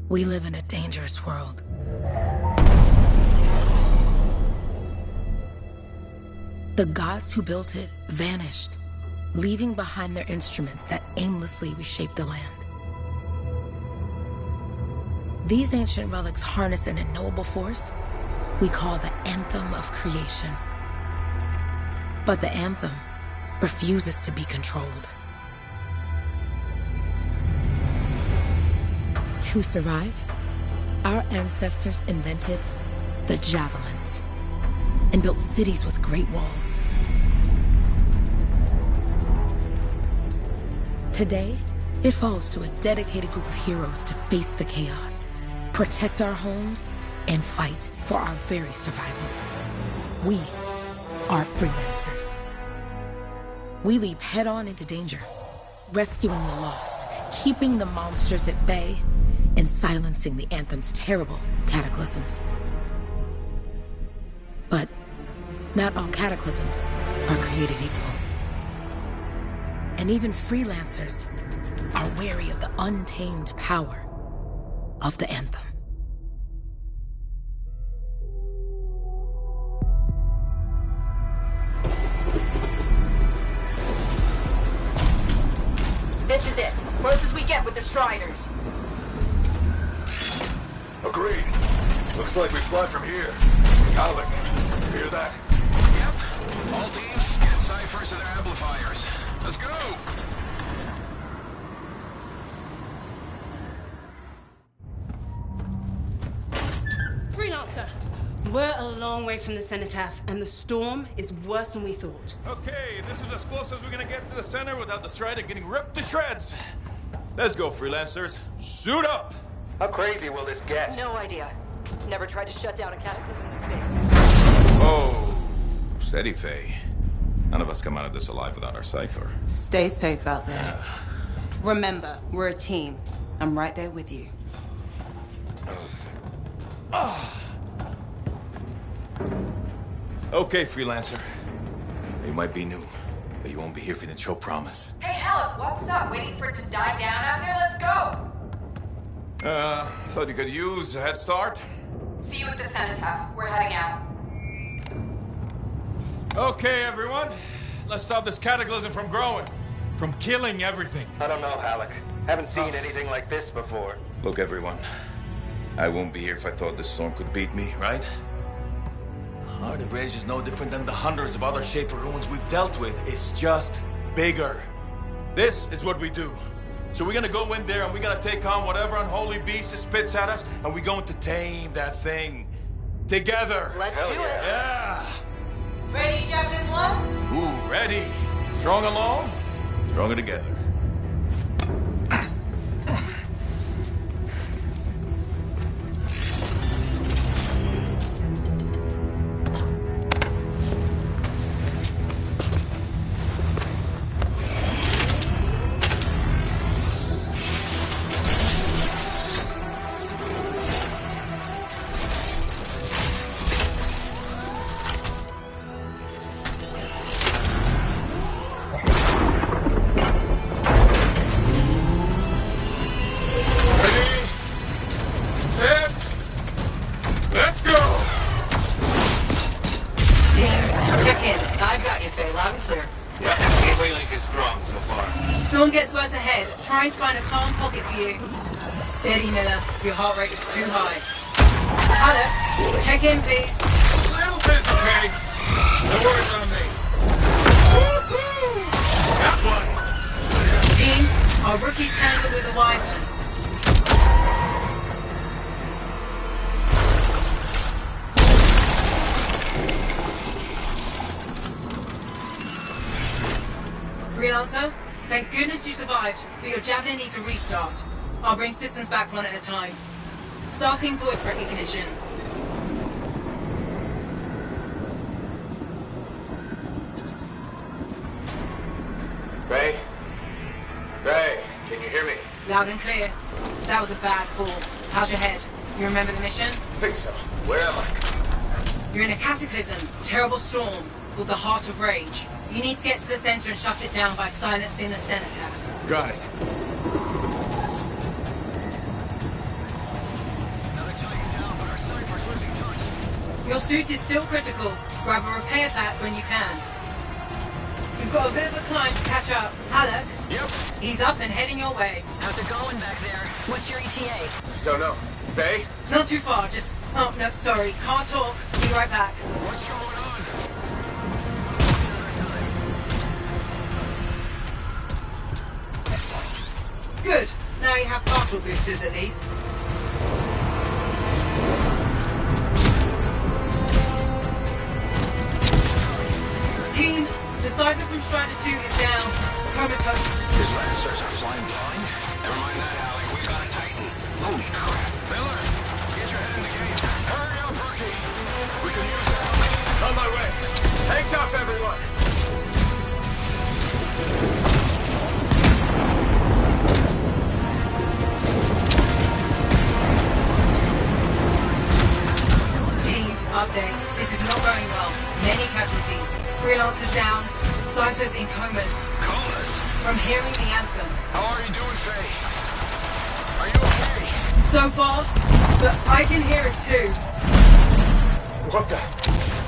We live in a dangerous world. The gods who built it vanished, leaving behind their instruments that aimlessly reshaped the land. These ancient relics harness an unknowable force we call the Anthem of Creation. But the Anthem refuses to be controlled. To survive, our ancestors invented the javelins and built cities with great walls. Today, it falls to a dedicated group of heroes to face the chaos, protect our homes, and fight for our very survival. We are freelancers. We leap head-on into danger, rescuing the lost, keeping the monsters at bay, and silencing the Anthem's terrible cataclysms. But not all cataclysms are created equal. And even freelancers are wary of the untamed power of the Anthem. This is it. Close as we get with the Striders. Agreed. Looks like we fly from here. Alec, you hear that? Yep. All teams, get ciphers to their amplifiers. Let's go! Freelancer! We're a long way from the cenotaph, and the storm is worse than we thought. Okay, this is as close as we're gonna get to the center without the Strider getting ripped to shreds. Let's go, freelancers. Suit up! How crazy will this get? No idea. Never tried to shut down a cataclysm this big. Oh, steady, Faye. None of us come out of this alive without our cipher. Stay safe out there. Remember, we're a team. I'm right there with you. Okay, freelancer. You might be new, but you won't be here for the show promise. Hey, Alec, what's up? Waiting for it to die down out there? Let's go! Thought you could use a head start. See you at the cenotaph. We're heading out. Okay, everyone. Let's stop this cataclysm from growing. From killing everything. I don't know, Alec. Haven't seen anything like this before. Look, everyone. I won't be here if I thought this storm could beat me, right? Heart of Rage is no different than the hundreds of other Shaper ruins we've dealt with. It's just bigger. This is what we do. So we're gonna go in there and we're gonna take on whatever unholy beast it spits at us, and we're going to tame that thing. Together. Let's do it. Yeah. Ready, Javelin 1? Ooh, ready. Strong alone, stronger together. Trying to find a calm pocket for you. Steady, Miller. Your heart rate is too high. Alec, check in, please. A little busy, Kay. No worries on me. Got one. Dean, our rookie's handled with a wyvern. Freelancer? Thank goodness you survived, but your Javelin needs a restart. I'll bring systems back one at a time. Starting voice recognition. Ray? Ray, can you hear me? Loud and clear. That was a bad fall. How's your head? You remember the mission? I think so. Where am I? You're in a cataclysm, terrible storm, called the Heart of Rage. You need to get to the center and shut it down by silencing the cenotaph. Got it. Your suit is still critical. Grab a repair pack when you can. You've got a bit of a climb to catch up. Halleck? Yep. He's up and heading your way. How's it going back there? What's your ETA? Don't know. Faye? Not too far, just... Oh, no, sorry. Can't talk. Be right back. What's going on? Good. Now you have partial boosters at least. Team, the Cypher from Strider 2 is down. Comatose. His Lancers are flying blind? Never mind that, Alec. We got a Titan. Holy crap. Miller, get your head in the game. Hurry up, rookie. We can use that. On my way. Hang tough, everyone. Team, update. This is not going well. Many casualties. Freelancers down. Cyphers in comas. Colas? From hearing the Anthem. How are you doing, Faye? Are you okay? So far, but I can hear it too. What the?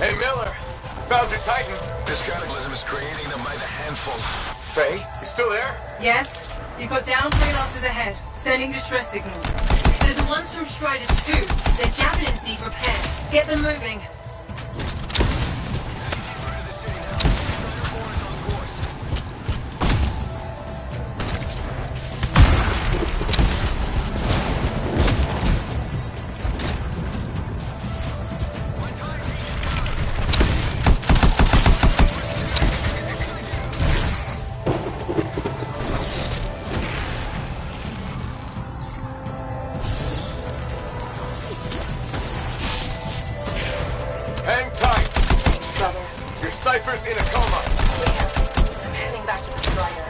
Hey, Miller. Found your Titan. This cataclysm is creating them by the handful. Faye, you still there? Yes? You've got down freelancers ahead, sending distress signals. They're the ones from Strider 2. Their javelins need repair. Get them moving. Hang tight. Brother. Your Cypher's in a coma. I'm heading back to the Strider.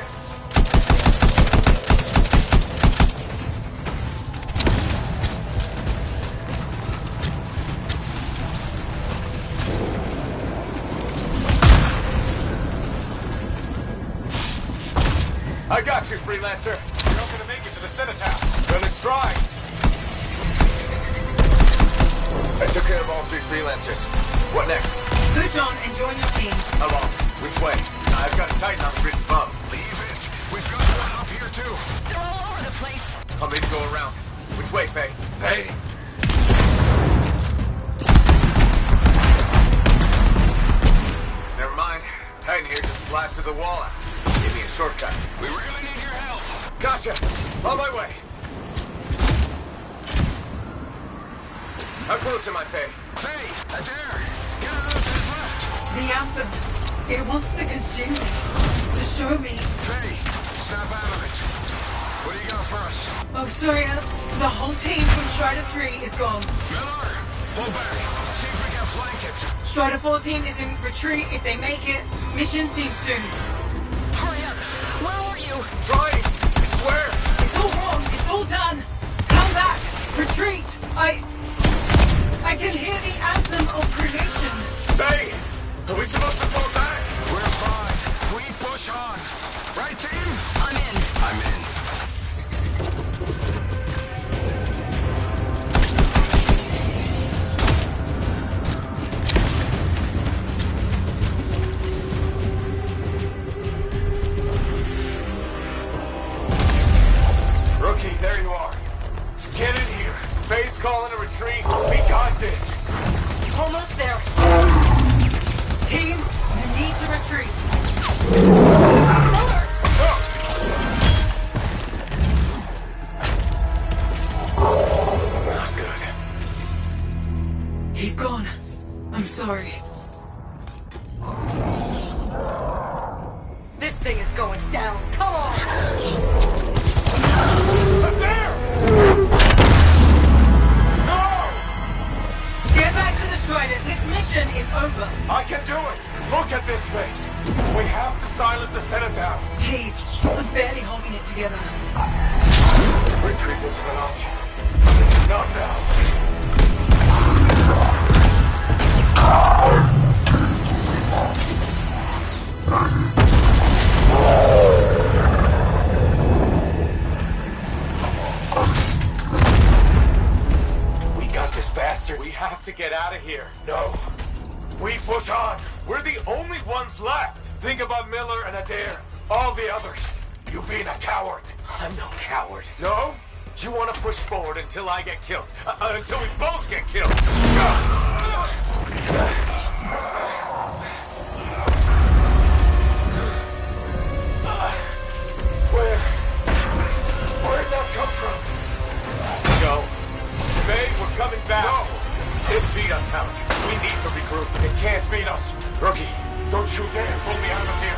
I got you, Freelancer. You're not gonna make it to the cenotaph. Gonna try. I took care of all 3 Freelancers. What next? Push on and join your team. How long? Which way? I've got a Titan on the bridge above. Leave it. We've got one up here, too. They're all over the place. I'll maybe go around. Which way, Faye? Hey! Never mind. Titan here just blasted the wall out. Give me a shortcut. We really need your help. Gotcha! On my way! How close am I, Faye? Faye, Adair, get another to his left. The Anthem. It wants to consume me. To show me. Faye, snap out of it. What do you got for us? Oh, sorry. The whole team from Strider 3 is gone. Miller, pull back. See if we can flank it. Strider 14 is in retreat. If they make it, mission seems doomed. Hurry up. Where are you? Trying! I swear! It's all wrong. It's all done. Come back. Retreat. I can hear the Anthem of creation. Faye! Are we supposed to fall back? We're fine. We push on. Right, team? I'm in. I'm in. Rookie, there you are. Get in here. Faye's calling a retreat. We got this. Almost there. Team, you need to retreat. Miller! Not good. He's gone. I'm sorry. This thing is going down. Come on! Adair! No! Get back to the Strider. This mission is over. I can do it! Look at this thing! We have to silence the cenotaph! Please, I'm barely holding it together. Retreat wasn't an option. Not now. We got this bastard. We have to get out of here. No. Miller and Adair. All the others. You being a coward. I'm no coward. No? You want to push forward until I get killed. Until we both get killed. Where'd that come from? Go. May, we're coming back. No. It beat us, Alec. We need to regroup. It can't beat us. Rookie, don't you dare pull me out of here.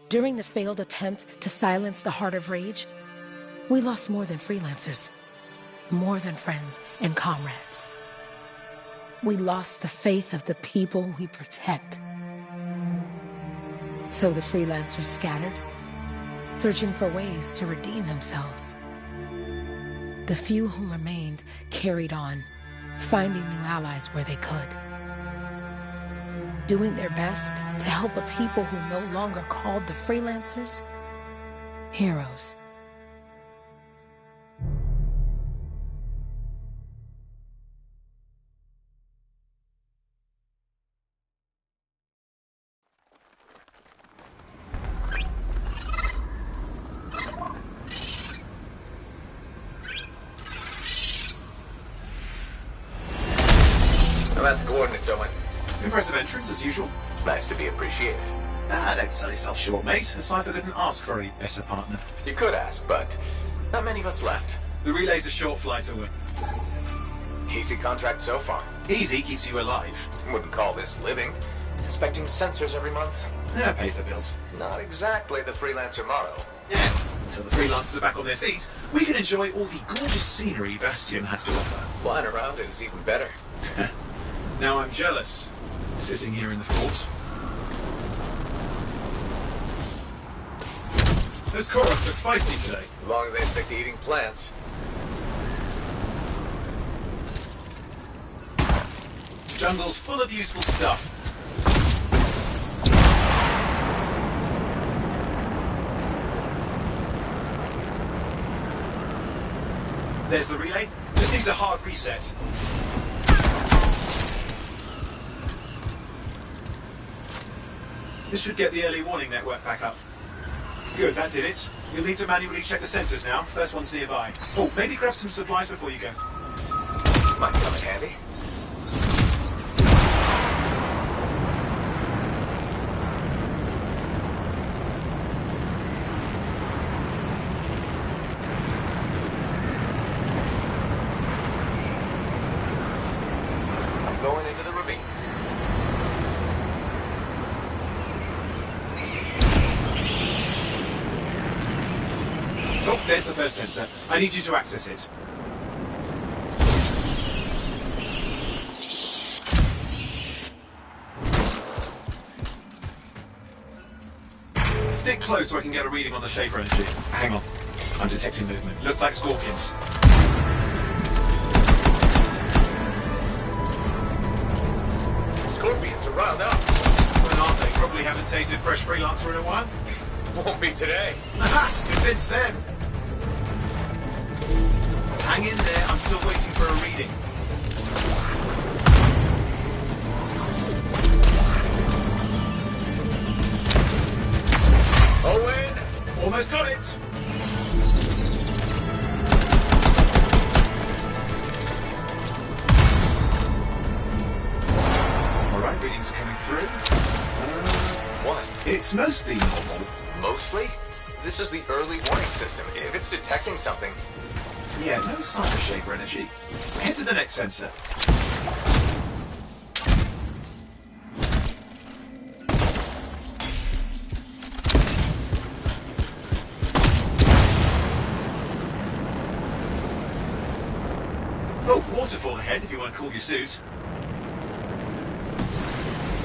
During the failed attempt to silence the Heart of Rage, we lost more than freelancers, more than friends and comrades. We lost the faith of the people we protect. So the freelancers scattered, searching for ways to redeem themselves. The few who remained carried on, finding new allies where they could. Doing their best to help a people who no longer called the freelancers heroes. I'm at the coordinates, Owen. Impressive entrance, as usual. Nice to be appreciated. Don't sell yourself short, mate. A cipher couldn't ask for a better partner. You could ask, but not many of us left. The relay's a short flight away. Easy contract so far. Easy keeps you alive. Wouldn't call this living. Inspecting sensors every month. Yeah, pays the bills. Not exactly the freelancer motto. Yeah. Until the freelancers are back on their feet, we can enjoy all the gorgeous scenery Bastion has to offer. Flying around it is even better. Now I'm jealous, sitting here in the fort. Those Korans look feisty today. As long as they stick to eating plants. Jungle's full of useful stuff. There's the relay. Just needs a hard reset. This should get the early warning network back up. Good, that did it. You'll need to manually check the sensors now. First one's nearby. Oh, maybe grab some supplies before you go. Might come in handy. I'm going into the ravine. Oh, there's the first sensor. I need you to access it. Stick close so I can get a reading on the Shaper energy. Hang on. I'm detecting movement. Looks like scorpions. Scorpions are riled up. Well, aren't they? Probably haven't tasted fresh freelancer in a while. Won't be today. Aha! Convince them! Hang in there, I'm still waiting for a reading. Owen! Almost got it! Alright, readings are coming through. What? It's mostly normal. Mostly? This is the early warning system. If it's detecting something... Yeah, no sign of Shaper energy. Head to the next sensor. Oh, waterfall ahead if you want to cool your suit.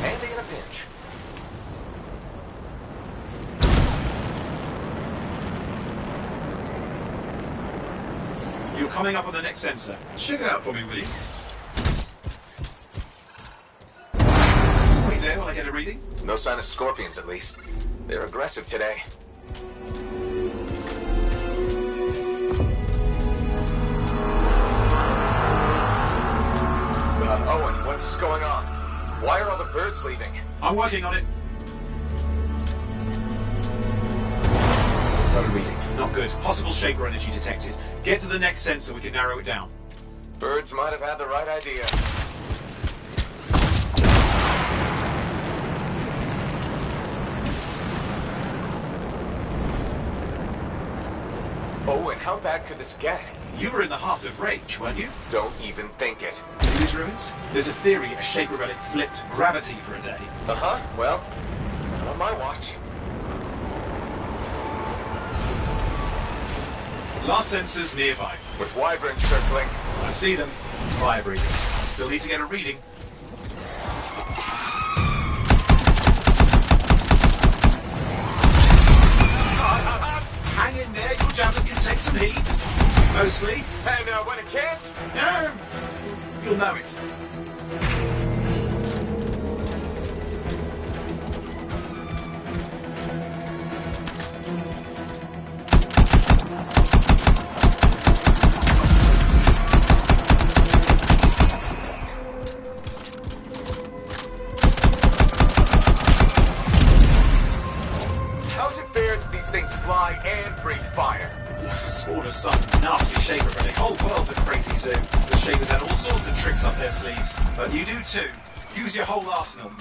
Handy in a pinch. You're coming up on the next sensor. Check it out for me, will you? Wait there while I get a reading. No sign of scorpions, at least. They're aggressive today. Owen, what's going on? Why are all the birds leaving? I'm working on it. Got a reading. Not good. Possible Shaper energy detected. Get to the next sensor, we can narrow it down. Birds might have had the right idea. Owen, how bad could this get? You were in the heart of rage, weren't you? Don't even think it. See these ruins? There's a theory a Shaper relic flipped gravity for a day. Uh-huh. Well, not on my watch. Last sensor's nearby. With wyverns circling. I see them. Fire breathers. Still need to get a reading. Hang in there, your javelin can take some heat. Mostly. And when it can't? You'll know it. How's it fair that these things fly and breathe fire? Spawn of some nasty Shaper relic. Whole world's a crazy zoo. The Shapers had all sorts of tricks up their sleeves. But you do too. Use your whole arsenal.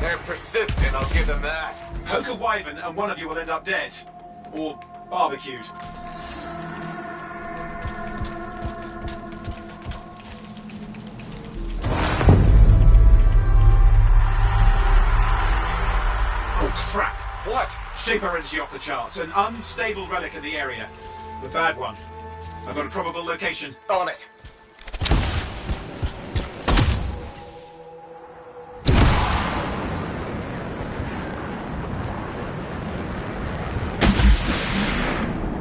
They're persistent, I'll give them that. Poke a wyvern and one of you will end up dead. Or barbecued. Oh crap! What? Shaper energy off the charts. An unstable relic in the area. The bad one. I've got a probable location. On it.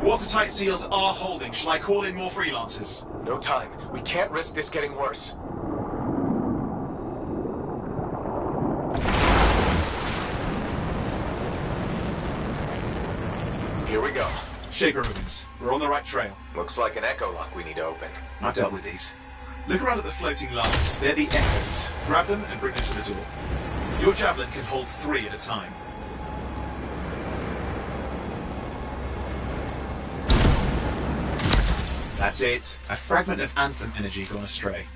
Watertight seals are holding. Shall I call in more freelancers? No time. We can't risk this getting worse. Here we go. Shaper ruins. We're on the right trail. Looks like an echo lock we need to open. I've dealt with these. Look around at the floating lights. They're the echoes. Grab them and bring them to the door. Your javelin can hold 3 at a time. That's it. A fragment of Anthem energy gone astray.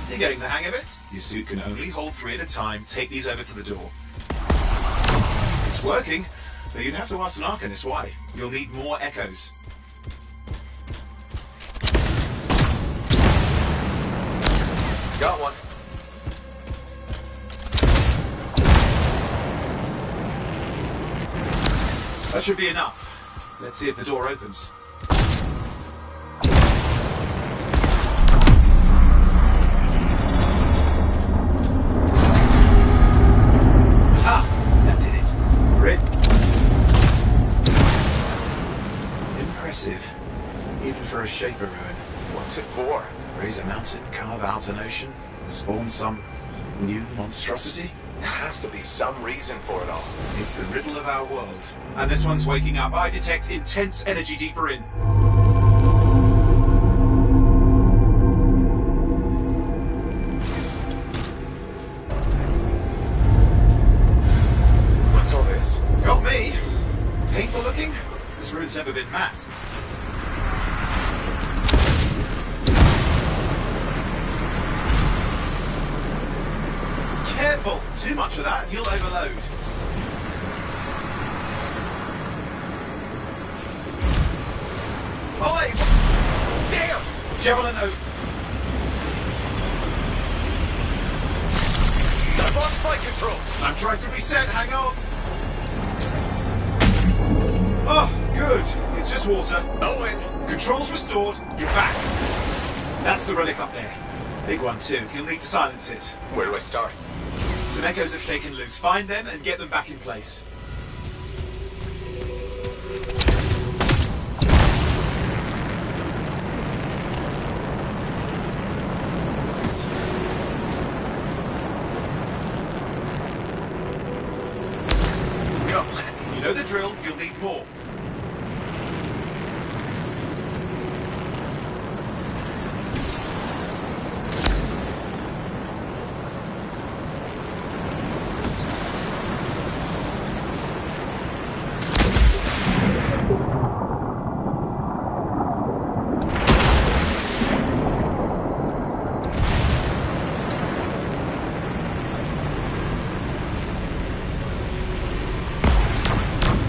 You're getting the hang of it. Your suit can only hold 3 at a time. Take these over to the door. It's working, but you'd have to ask an Arcanist why. You'll need more echoes. Got one. That should be enough. Let's see if the door opens. Ha! That did it. Grit. Impressive. Even for a Shaper ruin. What's it for? Raise a mountain, carve out an ocean, and spawn some new monstrosity? There has to be some reason for it all. It's the riddle of our world. And this one's waking up. I detect intense energy deeper in. What's all this? Got me. Painful looking? This ruin's never been mapped. Careful! Too much of that and you'll overload. Oh wait! Damn! Javelin open. I've lost flight control! I'm trying to reset, hang on. Oh, good. It's just surface water. Owen! Controls restored. You're back. That's the relic up there. Big one too. You'll need to silence it. Where do I start? Some echoes have shaken loose. Find them and get them back in place. Go. You know the drill. You'll need more.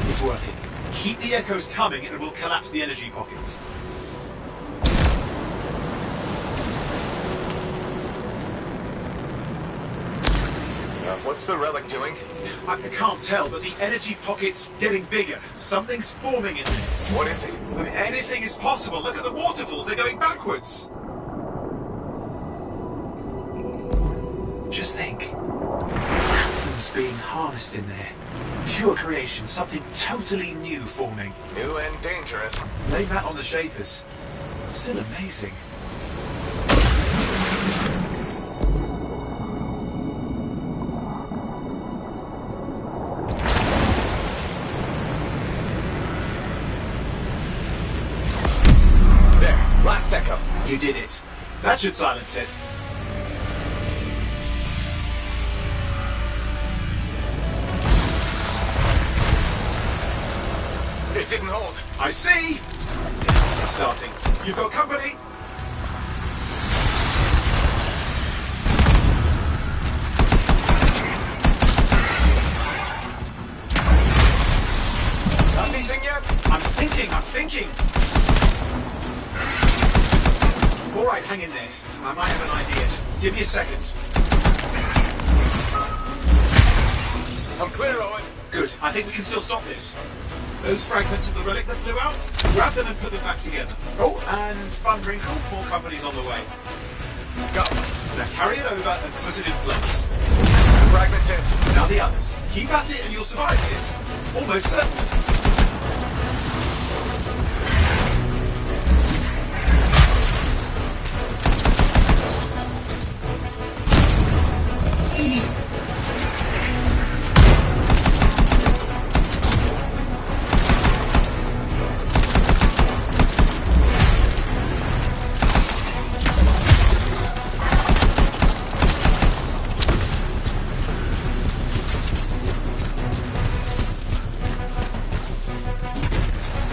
It's working. Keep the echoes coming and it will collapse the energy pockets. What's the relic doing? I can't tell, but the energy pocket's getting bigger. Something's forming in there. What is it? I mean, anything is possible. Look at the waterfalls. They're going backwards. Just think. Anthem's being harnessed in there. Pure creation. Something totally new forming. New and dangerous. Blame that on the Shapers. It's still amazing. There, last echo. You did it. That should silence it. It didn't hold. I see! It's starting. You've got company! Anything yet? I'm thinking! Alright, hang in there. I might have an idea. Just give me a second. I'm clear, Owen. Good. I think we can still stop this. Those fragments of the relic that blew out, grab them and put them back together. Oh, and fun wrinkle, more company's on the way. Go. Now carry it over and put it in place. Fragments in. Now the others. Keep at it and you'll survive this. Almost certainly.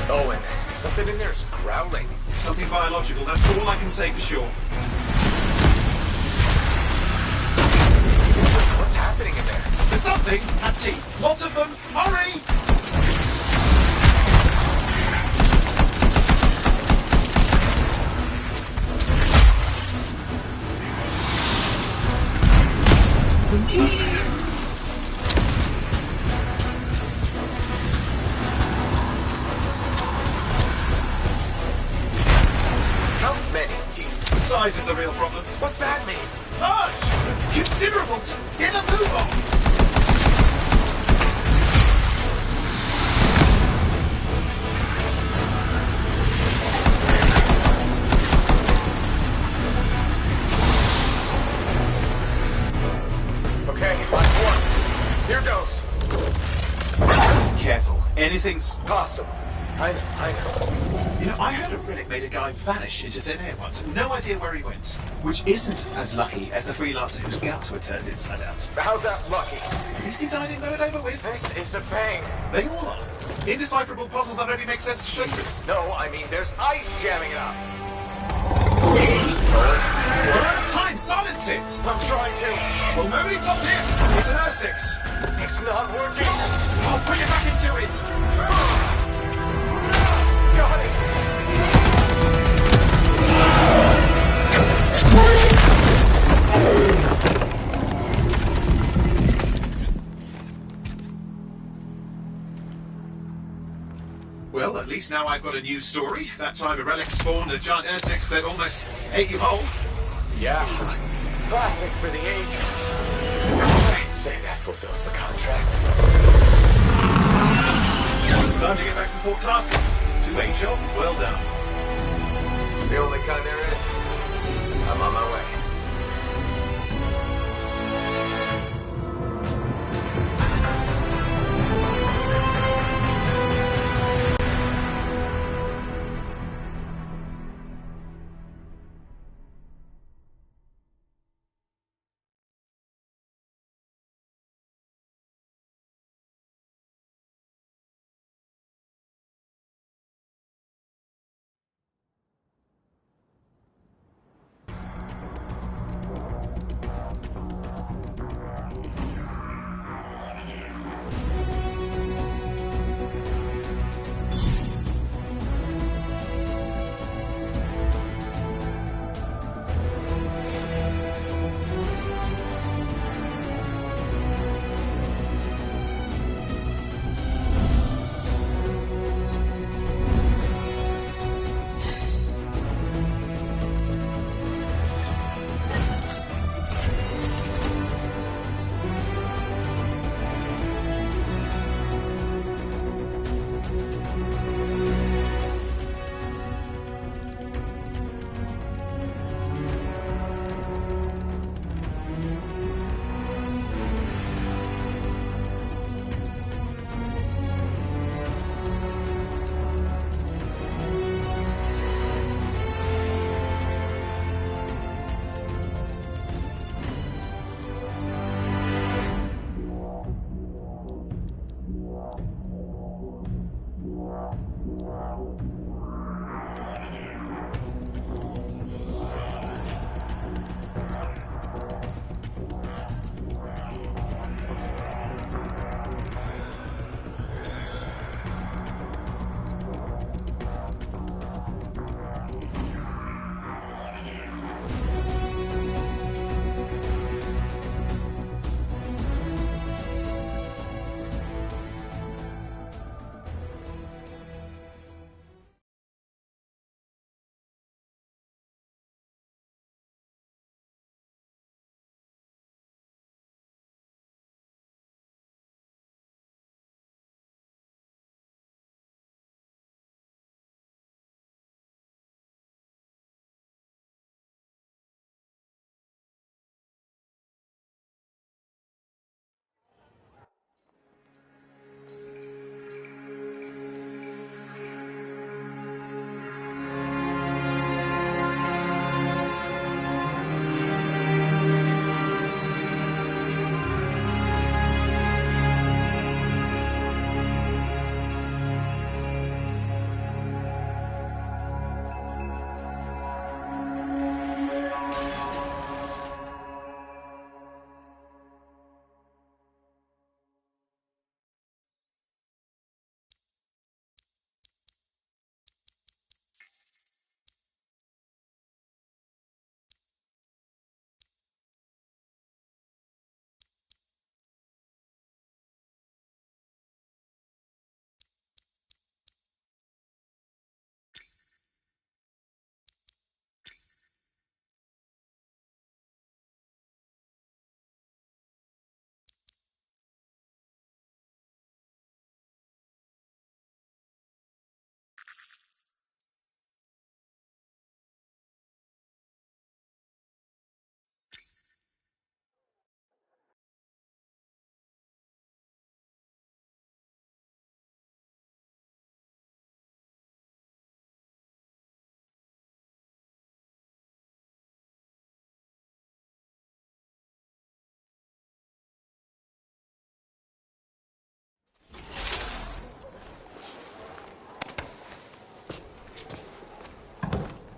Owen, something in there's growling. Something biological, that's all I can say for sure. What's happening in there? The something has teeth. Lots of them. Hurry! How many teeth? Size is the real problem. What's that mean? Large! Considerable! Get a move on! Okay, last one. Here goes. Careful. Anything's... Possible. I know. You know, I heard a relic made a guy vanish into thin air once. No idea where he went. Which isn't as lucky as the freelancer whose guts were turned inside out. How's that lucky? At least he died and got it over with. This is a pain. They all are. Indecipherable puzzles that only make sense to Shapers. No, I mean there's ice jamming it up. We're out of time. Silence it. I'm trying to. Well, nobody told him. It's an R6. It's not working. I'll put it back into it. Got it. Well, at least now I've got a new story. That time a relic spawned a giant Ursex that almost ate you whole. Yeah, classic for the ages. I'd say that fulfills the contract. Time to get back to Fort Tarsus. Two-way job, well done. The only kind there is. I'm on my way.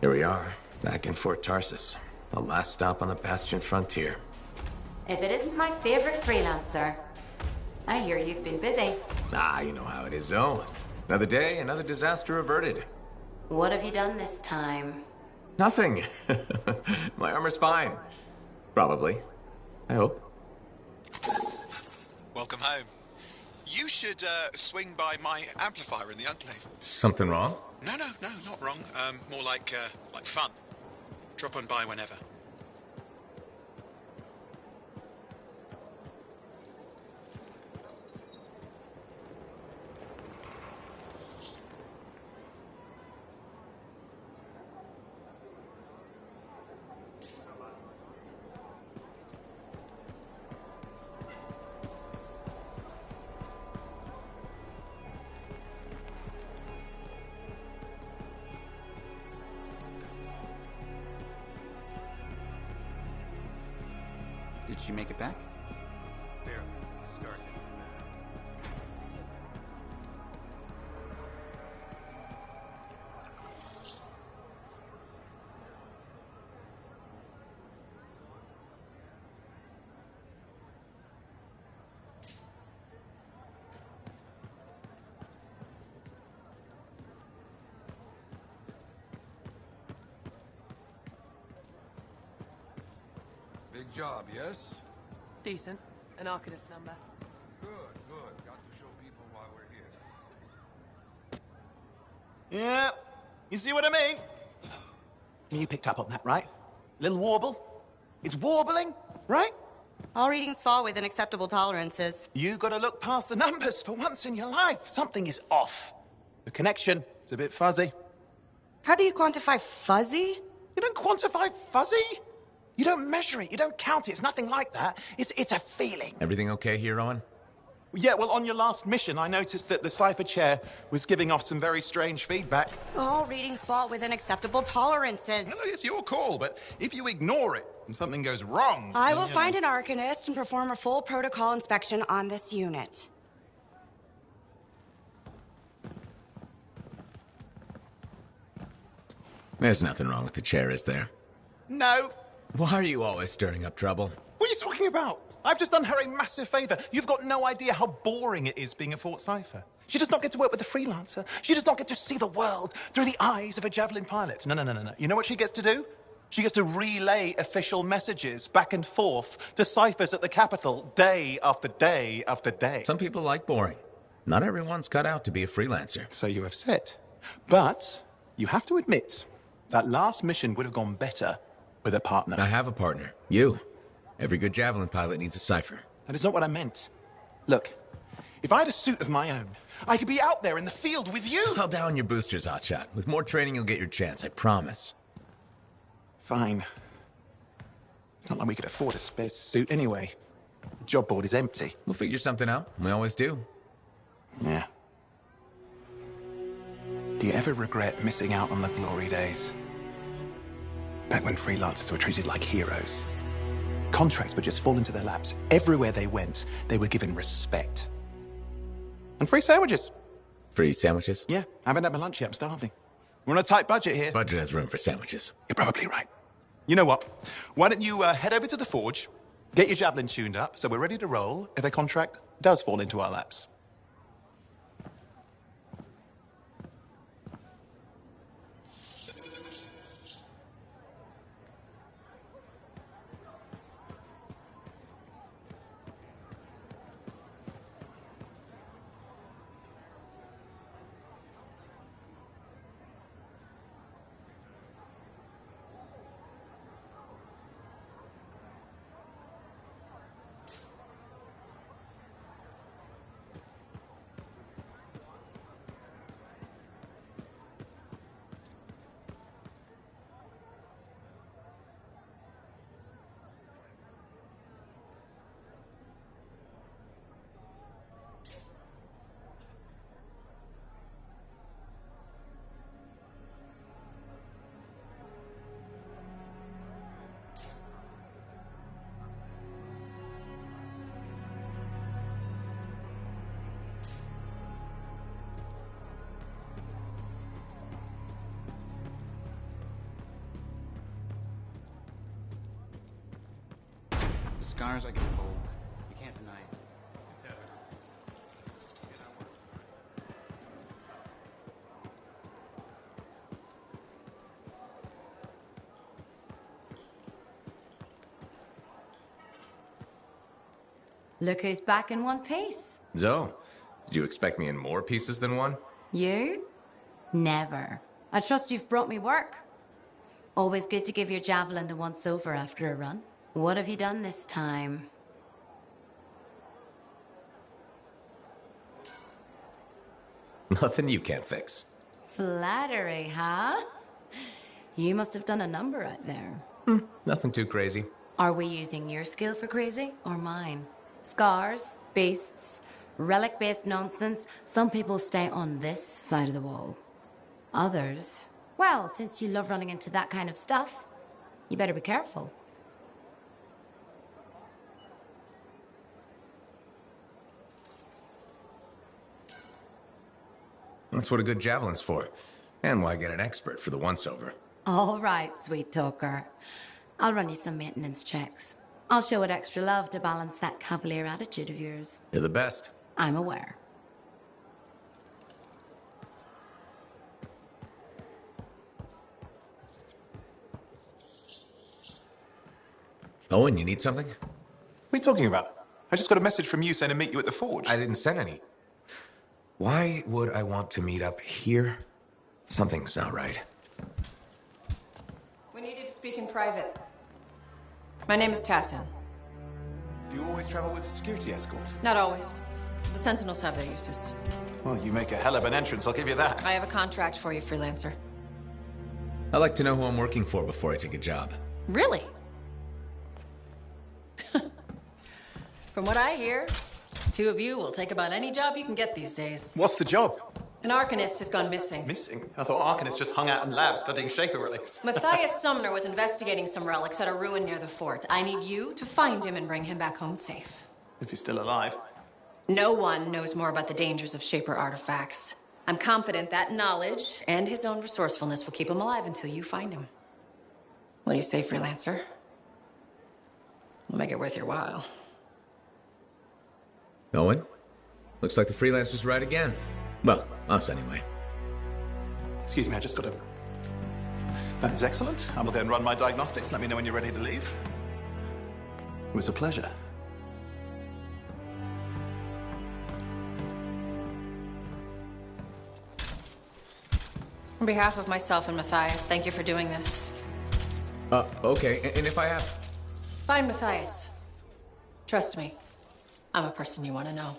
Here we are, back in Fort Tarsus. The last stop on the Bastion frontier. If it isn't my favorite freelancer. I hear you've been busy. Ah, you know how it is, Zoe. Another day, another disaster averted. What have you done this time? Nothing. My armor's fine. Probably. I hope. Welcome home. You should swing by my amplifier in the Enclave. Something wrong? No, not wrong. More like fun. Drop on by whenever. Did she make it back? Barely. Scars in Big job, yes? Decent. An Arcanist number. Good. Got to show people why we're here. Yeah, you see what I mean? You picked up on that, right? Little warble? It's warbling, right? All readings fall within acceptable tolerances. You gotta look past the numbers for once in your life. Something is off. The connection is a bit fuzzy. How do you quantify fuzzy? You don't quantify fuzzy? You don't measure it, you don't count it, it's nothing like that. It's a feeling. Everything okay here, Owen? Yeah, well, on your last mission, I noticed that the cipher chair was giving off some very strange feedback. All readings fall within acceptable tolerances. No, it's your call, but if you ignore it and something goes wrong... I will find an Arcanist and perform a full protocol inspection on this unit. There's nothing wrong with the chair, is there? No. Why are you always stirring up trouble? What are you talking about? I've just done her a massive favor. You've got no idea how boring it is being a Fort Cipher. She does not get to work with a freelancer. She does not get to see the world through the eyes of a Javelin pilot. No. You know what she gets to do? She gets to relay official messages back and forth to ciphers at the Capitol day after day after day. Some people like boring. Not everyone's cut out to be a freelancer. So you have said. But you have to admit, that last mission would have gone better with a partner. I have a partner. You. Every good Javelin pilot needs a cipher. That is not what I meant. Look, if I had a suit of my own, I could be out there in the field with you. I'll down your boosters, Hotshot. With more training, you'll get your chance, I promise. Fine. It's not like we could afford a spare suit anyway. The job board is empty. We'll figure something out. We always do. Yeah. Do you ever regret missing out on the glory days? Back when freelancers were treated like heroes. Contracts would just fall into their laps. Everywhere they went, they were given respect. And free sandwiches. Free sandwiches? Yeah, I haven't had my lunch yet. I'm starving. We're on a tight budget here. Budget has room for sandwiches. You're probably right. You know what? Why don't you head over to the forge, get your Javelin tuned up, so we're ready to roll if a contract does fall into our laps. Scars I can hold. You can't deny it. Look who's back in one piece. Zoe, Did you expect me in more pieces than one? You? Never. I trust you've brought me work. Always good to give your javelin the once-over after a run. What have you done this time? Nothing you can't fix. Flattery, huh? You must have done a number out there. Nothing too crazy. Are we using your skill for crazy or mine? Scars, beasts, relic-based nonsense. Some people stay on this side of the wall. Others, well, since you love running into that kind of stuff, you better be careful. That's what a good javelin's for. And why get an expert for the once-over. All right, sweet talker. I'll run you some maintenance checks. I'll show it extra love to balance that cavalier attitude of yours. You're the best. I'm aware. Owen, you need something? What are you talking about? I just got a message from you saying to meet you at the forge. I didn't send any. Why would I want to meet up here? Something's not right. We needed to speak in private. My name is Tassin. Do you always travel with security escort? Not always. The Sentinels have their uses. Well, you make a hell of an entrance, I'll give you that. I have a contract for you, freelancer. I like to know who I'm working for before I take a job. Really? From what I hear, two of you will take about any job you can get these days. What's the job? An Arcanist has gone missing. Missing? I thought Arcanists just hung out in labs studying Schaefer relics. Matthias Sumner was investigating some relics at a ruin near the fort. I need you to find him and bring him back home safe. If he's still alive. No one knows more about the dangers of Shaper artifacts. I'm confident that knowledge and his own resourcefulness will keep him alive until you find him. What do you say, freelancer? We'll make it worth your while. Owen? Looks like the freelancer's right again. Well, us anyway. Excuse me, I just got a... That is excellent. I will go and run my diagnostics. Let me know when you're ready to leave. It was a pleasure. On behalf of myself and Matthias, thank you for doing this. Okay. And if I have... Find Matthias. Trust me. I'm a person you want to know.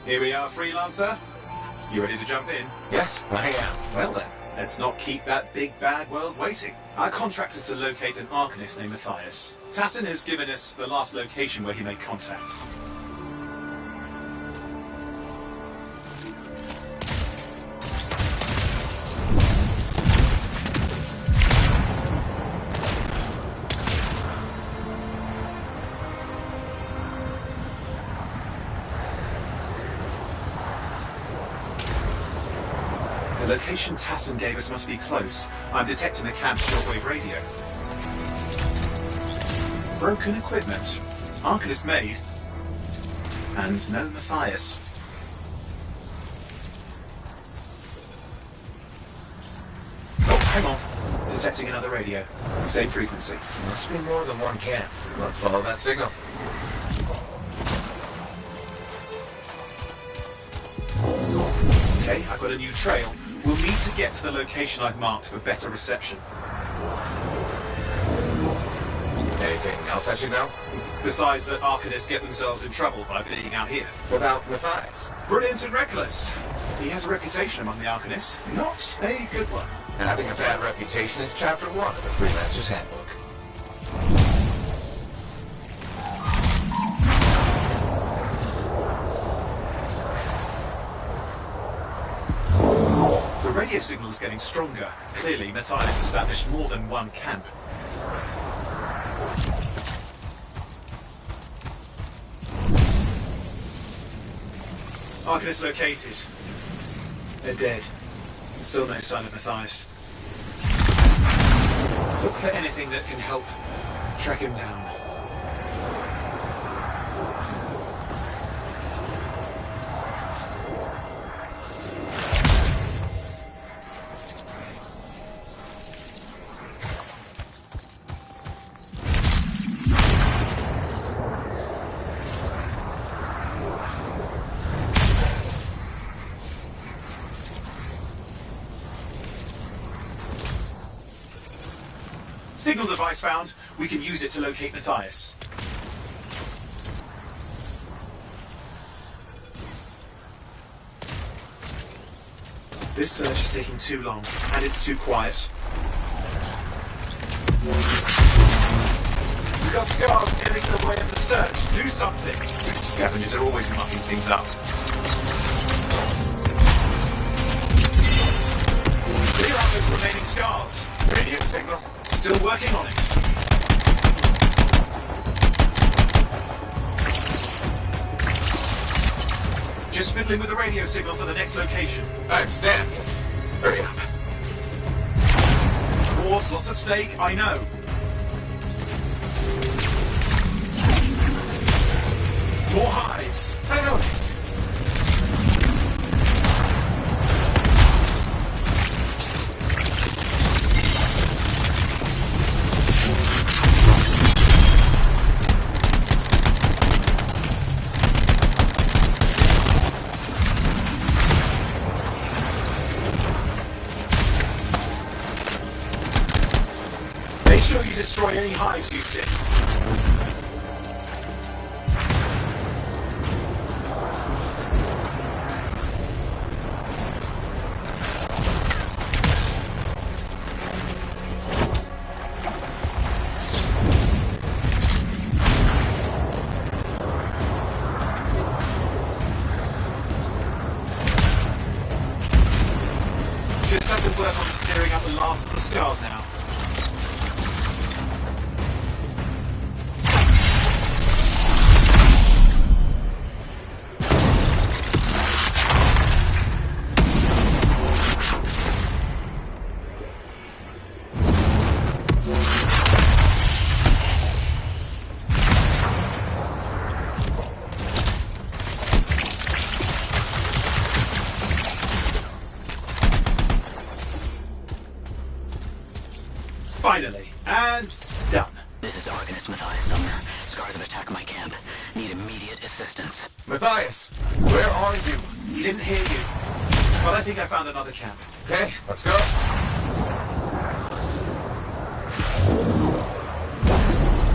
Here we are, Freelancer. You ready to jump in? Yes, I am. Well then, let's not keep that big bad world waiting. Our contract is to locate an Arcanist named Matthias. Tassin has given us the last location where he made contact. The location Tassin gave us must be close. I'm detecting the camp's shortwave radio. Broken equipment. Arcanist made. And no Matthias. Oh, hang on. Detecting another radio. Same frequency. Must be more than one camp. Let's follow that signal. Okay, I've got a new trail. We'll need to get to the location I've marked for better reception. Anything else I should know? Besides that Arcanists get themselves in trouble by being out here. What about Matthias? Brilliant and reckless. He has a reputation among the Arcanists. Not a good one. Having a bad reputation is chapter 1 of the Freelancer's Handbook. The radio signal is getting stronger. Clearly, Matthias established more than one camp. Arcanist located. They're dead. Still no sign of Matthias. Look for anything that can help track him down. Signal device found. We can use it to locate Matthias. This search is taking too long, and it's too quiet. We've got scars getting in the way of the search. Do something. These scavengers are always mucking things up. Clear out those remaining scars. Radio signal. Still working on it. Just fiddling with the radio signal for the next location. I understand. Just hurry up. Of course, lots at stake, I know. More hives. I noticed. Destroy any hives you see. Just have to work on clearing up the last of the scars now. Finally, and done. This is Arcanist Matthias Sumner. Scars have attacked my camp. Need immediate assistance. Matthias, where are you? He didn't hear you. But I think I found another camp. Okay, let's go.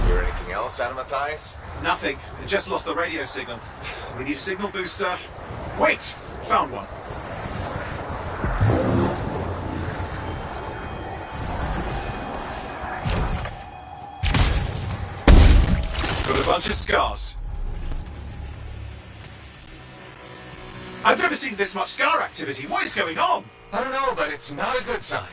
Hear anything else out of Matthias? Nothing. It just lost the radio signal. We need a signal booster Wait! Found one. Got a bunch of scars. I've never seen this much scar activity. What is going on? I don't know, but it's not a good sign.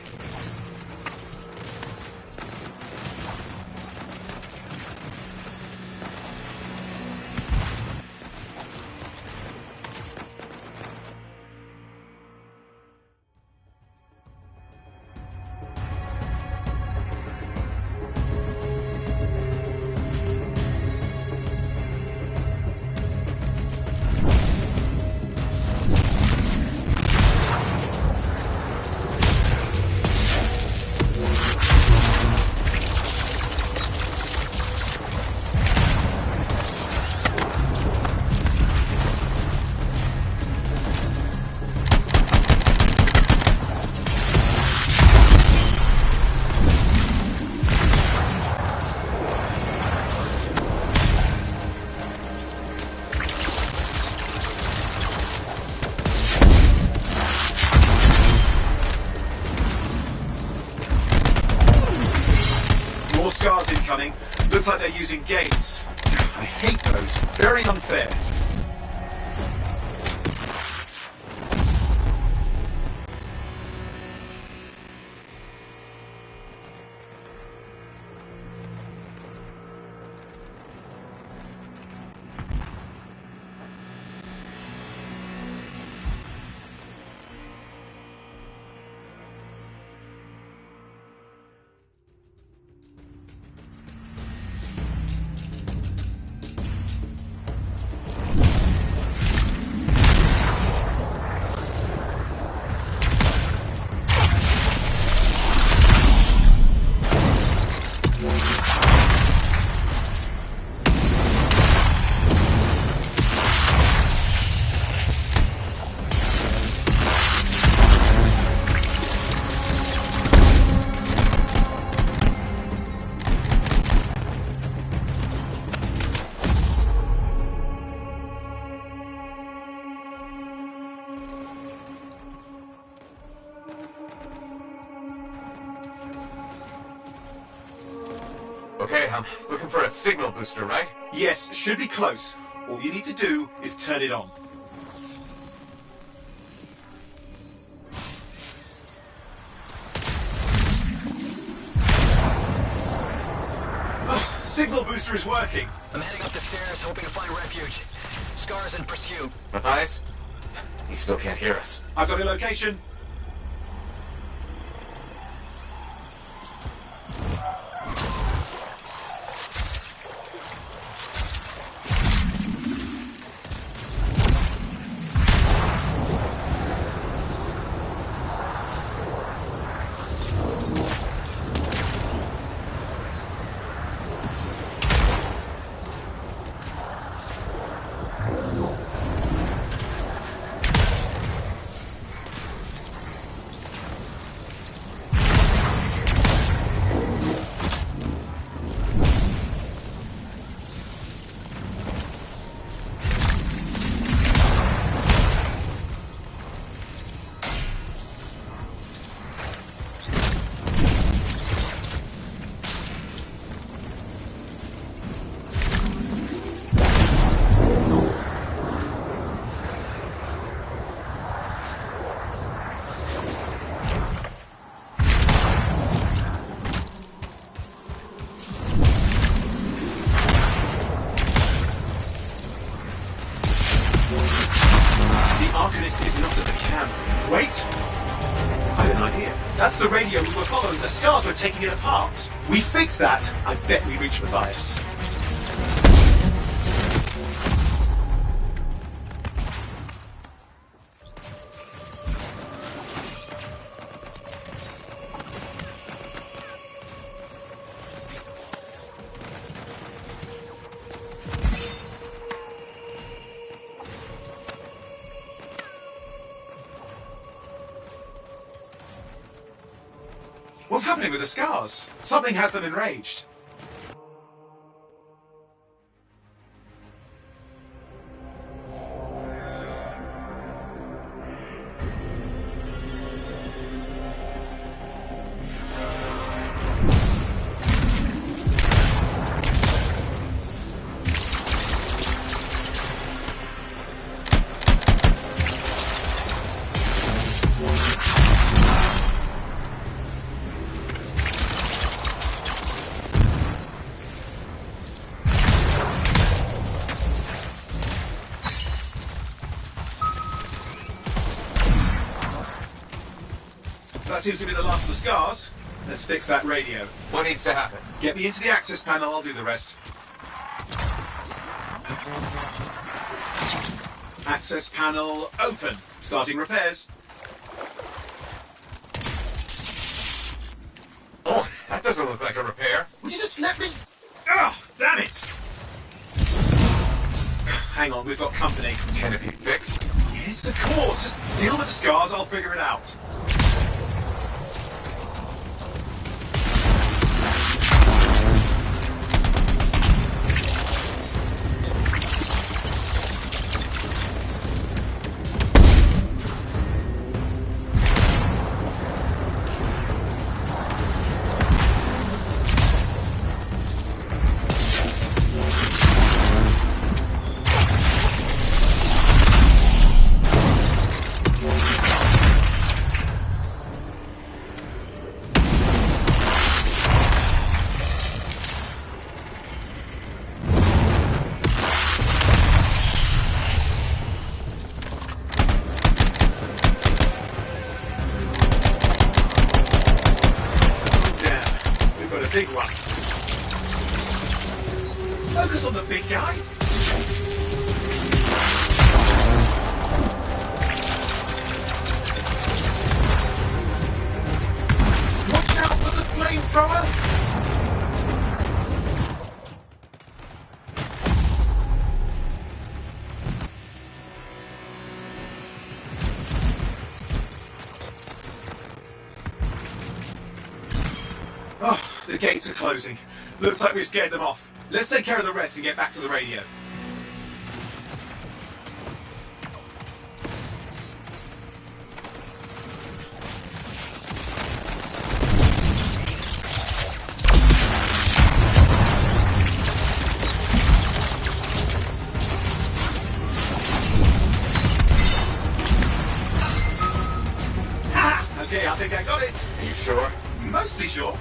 More scars incoming. Looks like they're using gates. I hate those. Very unfair. Okay, I'm looking for a signal booster, right? Yes, should be close. All you need to do is turn it on. Signal booster is working. I'm heading up the stairs, hoping to find refuge. Scars in pursuit. Matthias? He still can't hear us. I've got a location. Is not at the camp. Wait! I have an idea. That's the radio we were following. The scars were taking it apart. We fix that. I bet we reach Matthias. What's happening with the scars? Something has them enraged. that seems to be the last of the scars. Let's fix that radio. What needs to happen? Get me into the access panel, I'll do the rest. Access panel open. Starting repairs. Oh, that doesn't look like a repair. Would you just let me? Oh, damn it! Hang on, we've got company. Can it be fixed? Yes, of course. Just deal with the scars, I'll figure it out. Big one. Focus on the big guy. Watch out for the flamethrower. The gates are closing. Looks like we've scared them off. Let's take care of the rest and get back to the radio. Ha! Okay, I think I got it. Are you sure? Mostly sure.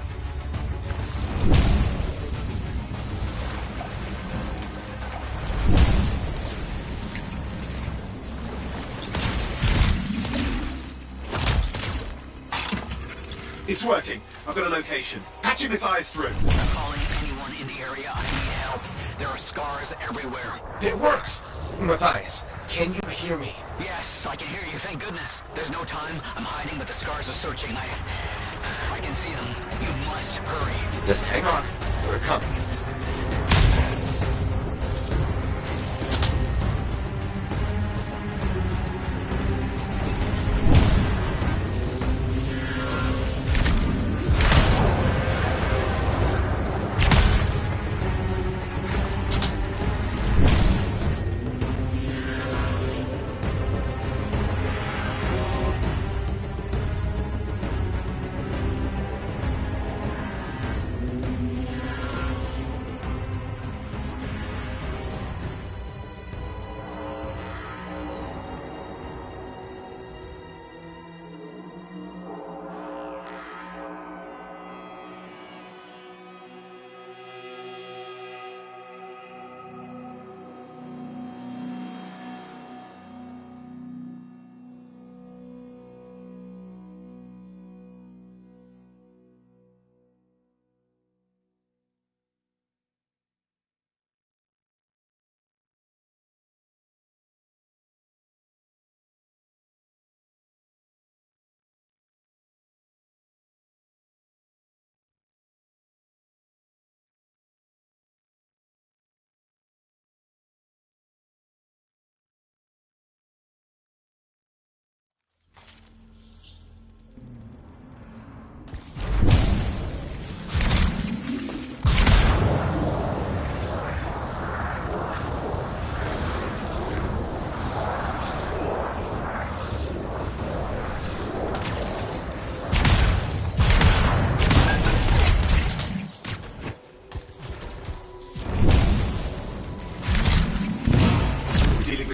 It's working. I've got a location. Patching Matthias through. I'm calling anyone in the area. I need help. There are scars everywhere. It works! Matthias, can you hear me? Yes, I can hear you. Thank goodness. There's no time. I'm hiding, but the scars are searching. I can see them. You must hurry. Just hang on. We're coming.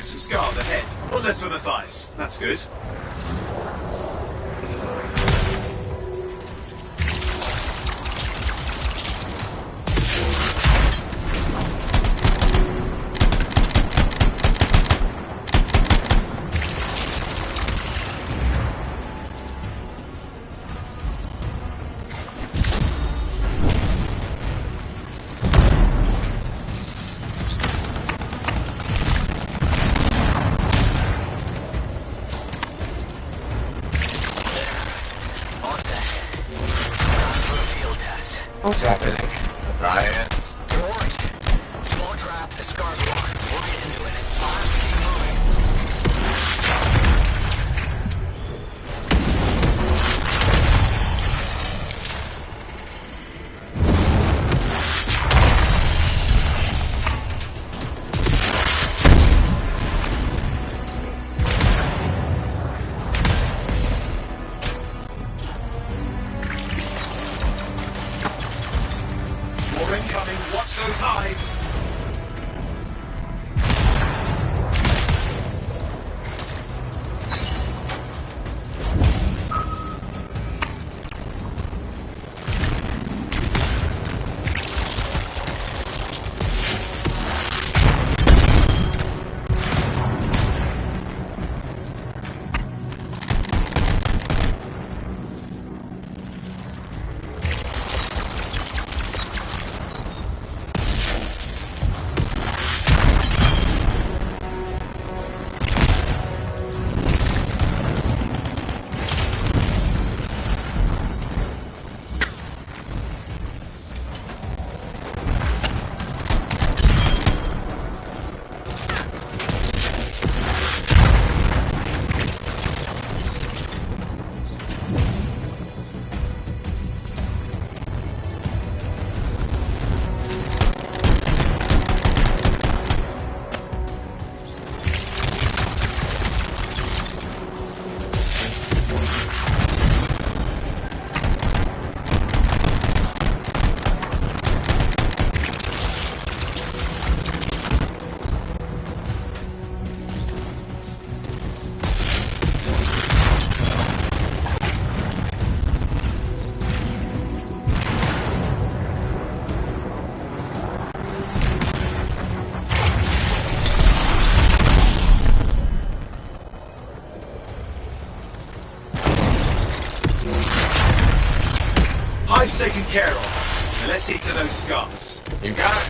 Some scars ahead. One less for Matthias. That's good. taken care of. Now let's head to those scars. You got it.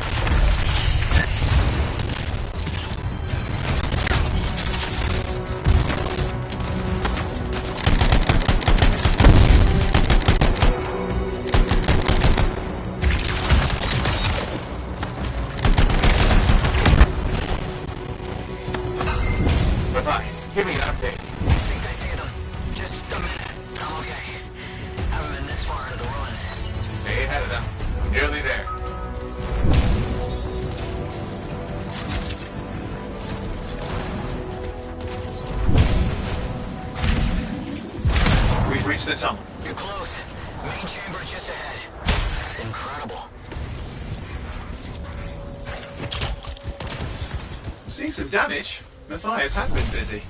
Matthias, give me an update. I think I see them. Just a minute. I'm okay. Haven't been this far into the ruins. Just stay ahead of them. I'm nearly there. We've reached the tunnel. You're close. Main chamber just ahead. It's incredible. Seeing some damage. Matthias has been busy.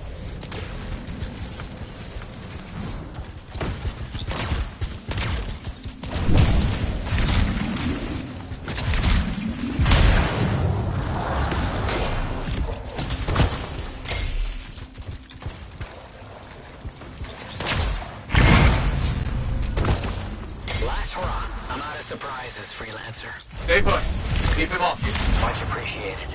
Last hurrah. I'm out of surprises, freelancer. Stay put. Keep him off you. Much appreciated.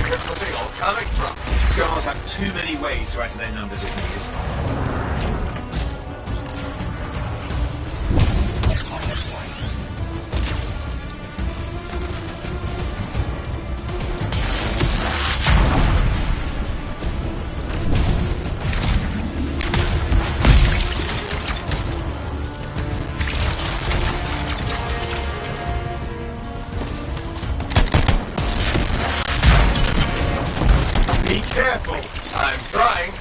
Where's they all coming from? Scars have too many ways to add to their numbers if needed. Be careful! I'm trying.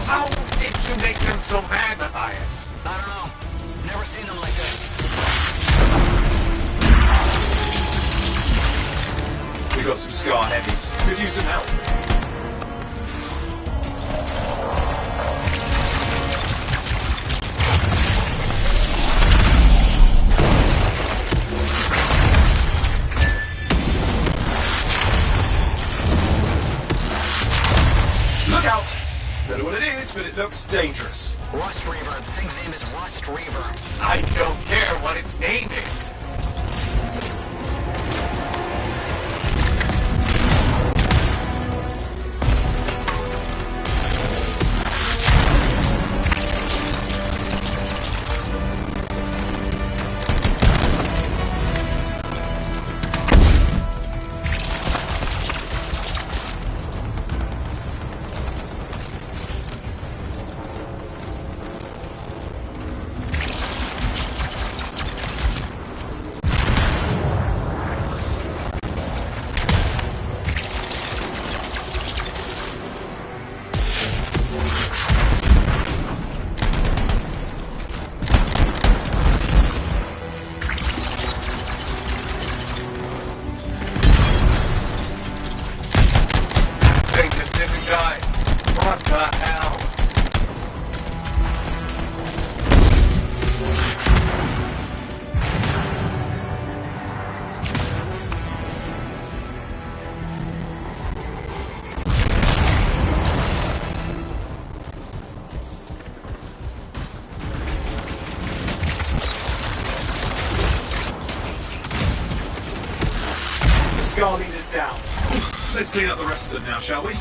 How did you make them so mad, Matthias? I don't know. Never seen them like this. We got some scar heavies. Could use some help. Look out! Don't know what it is, but it looks dangerous. Rust Reaver. The thing's name is Rust Reaver. I don't care what its name is. Thing just isn't dying. What the hell? The scar leader's down. Let's clean up the rest of them now, shall we?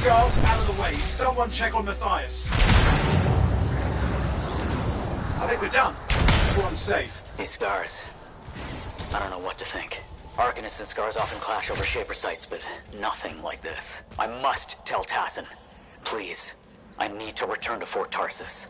Scars out of the way. Someone check on Matthias. I think we're done. Everyone's safe. These Scars. I don't know what to think. Arcanists and Scars often clash over Shaper sites, but nothing like this. I must tell Tassin. Please. I need to return to Fort Tarsus.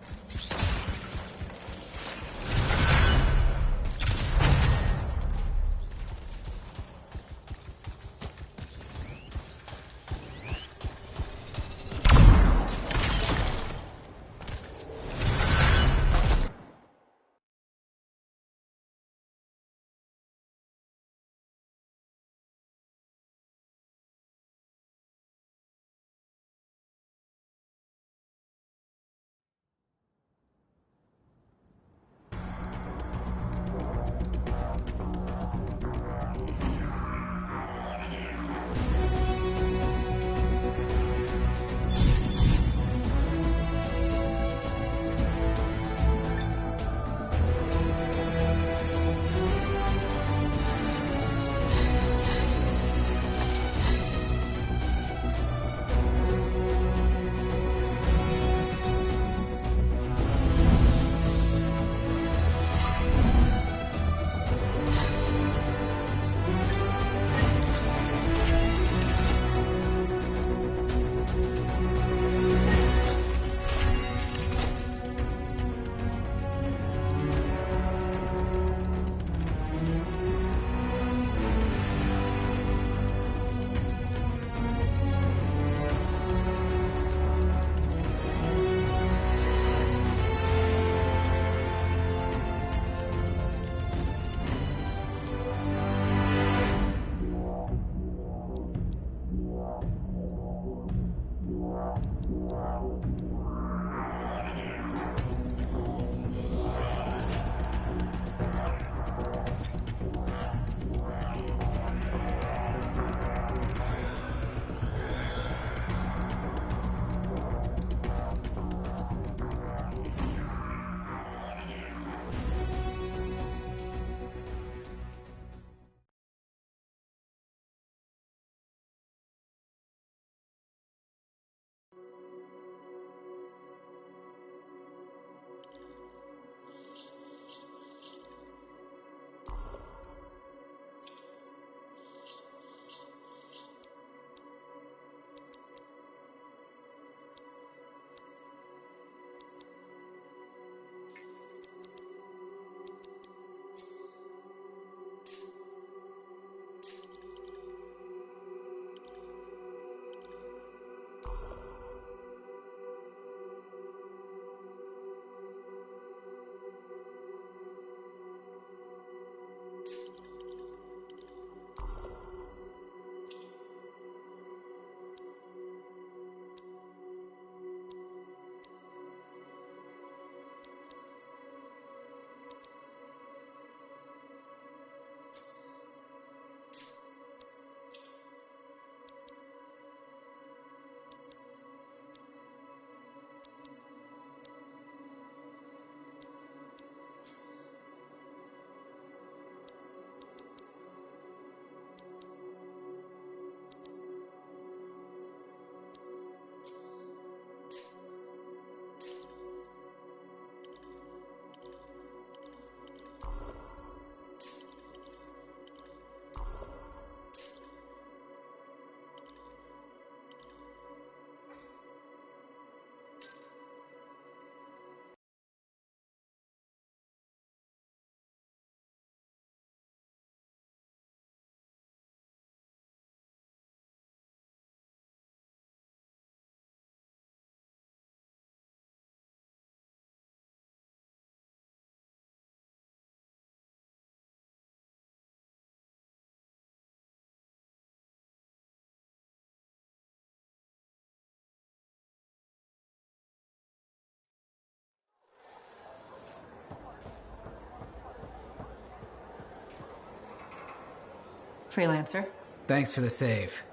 Freelancer. Thanks for the save.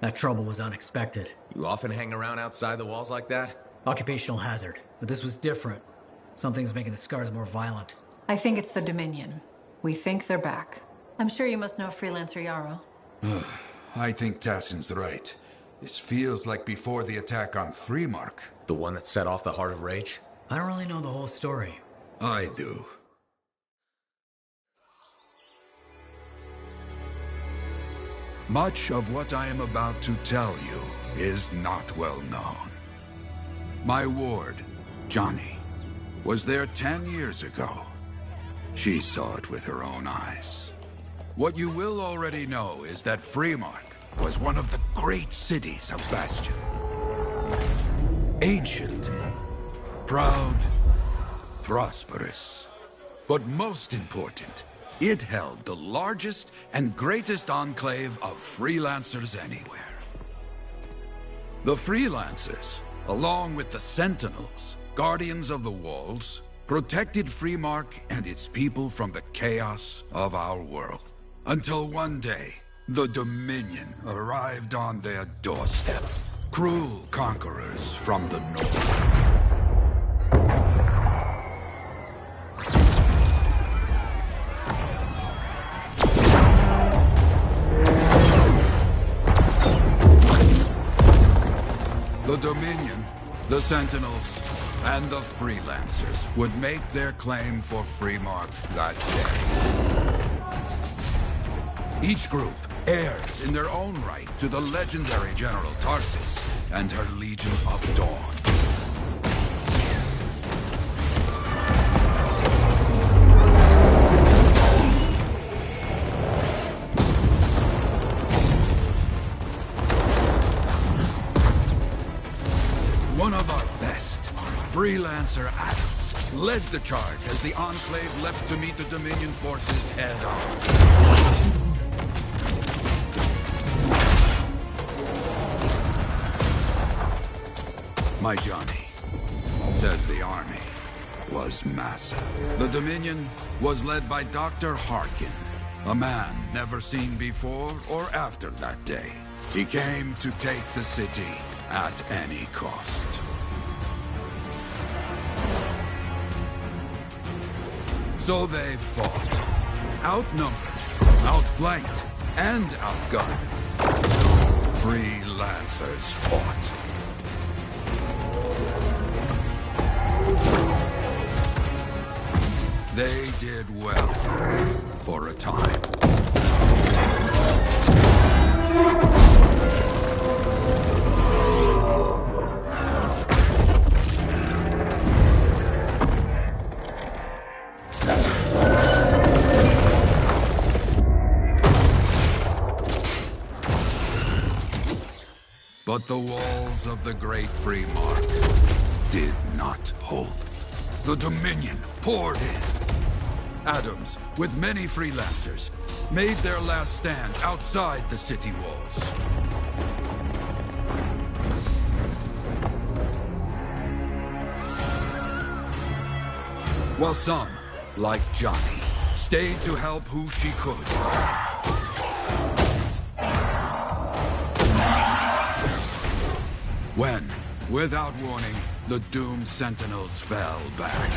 That trouble was unexpected. You often hang around outside the walls like that? Occupational hazard, but this was different. Something's making the Scars more violent. I think it's the Dominion. We think they're back. I'm sure you must know Freelancer Yarrow. I think Tassin's right. This feels like before the attack on Freemark. The one that set off the Heart of Rage? I don't really know the whole story. I do. Much of what I am about to tell you is not well known. My ward, Johnny, was there 10 years ago. She saw it with her own eyes. What you will already know is that Freemark was one of the great cities of Bastion. Ancient, proud, prosperous. But most important, it held the largest and greatest enclave of freelancers anywhere. The freelancers, along with the Sentinels, guardians of the walls, protected Freemark and its people from the chaos of our world. Until one day, the Dominion arrived on their doorstep. Cruel conquerors from the north. The Dominion, the Sentinels, and the Freelancers would make their claim for Freemark that day. Each group heirs in their own right to the legendary General Tarsis and her Legion of Dawn. One of our best, Freelancer Adams, led the charge as the Enclave leapt to meet the Dominion forces head-on. My Johnny says the army was massive. The Dominion was led by Dr. Harkin, a man never seen before or after that day. He came to take the city at any cost. So they fought, outnumbered, outflanked, and outgunned. Freelancers fought. They did well for a time. But the walls of the Great Freemark did not hold. The Dominion poured in. Adams, with many freelancers, made their last stand outside the city walls. While some, like Johnny, stayed to help who she could. When, without warning, the doomed Sentinels fell back.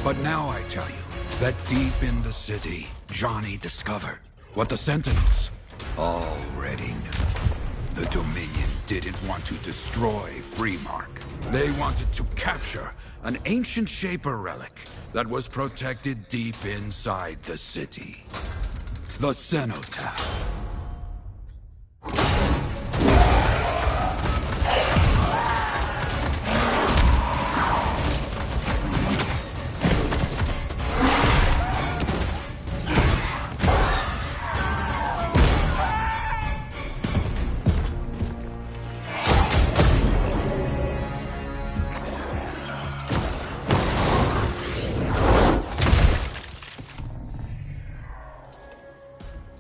But now I tell you that deep in the city, Johnny discovered what the Sentinels already knew. The Dominion didn't want to destroy Freemark. They wanted to capture an ancient Shaper relic that was protected deep inside the city. The Cenotaph.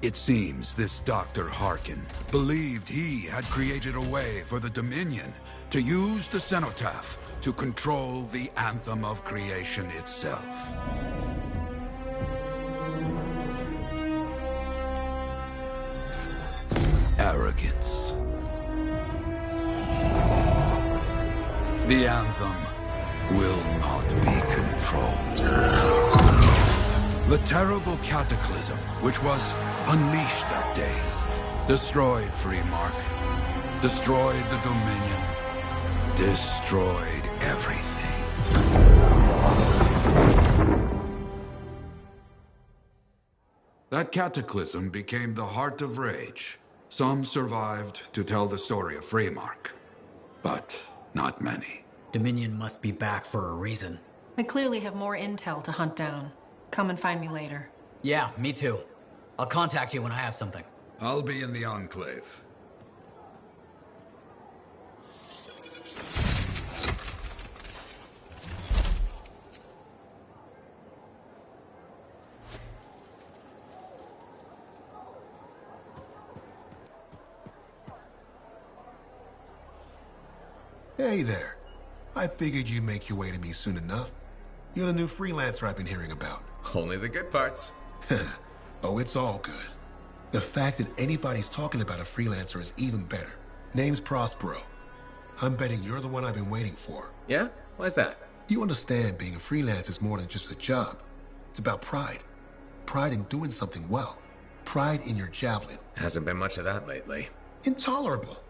It seems this Dr. Harkin believed he had created a way for the Dominion to use the Cenotaph to control the Anthem of creation itself. Arrogance. The Anthem will not be controlled. The terrible cataclysm which was unleashed that day destroyed Freemark, destroyed the Dominion, destroyed everything. That cataclysm became the heart of rage. Some survived to tell the story of Freemark, but not many. Dominion must be back for a reason. I clearly have more intel to hunt down. Come and find me later. Yeah, me too. I'll contact you when I have something. I'll be in the Enclave. Hey there. I figured you'd make your way to me soon enough. You're the new freelancer I've been hearing about. Only the good parts. Oh, it's all good. The fact that anybody's talking about a freelancer is even better. Name's Prospero. I'm betting you're the one I've been waiting for. Yeah? Why's that? You understand being a freelancer is more than just a job. It's about pride. Pride in doing something well. Pride in your javelin. Hasn't been much of that lately. Intolerable.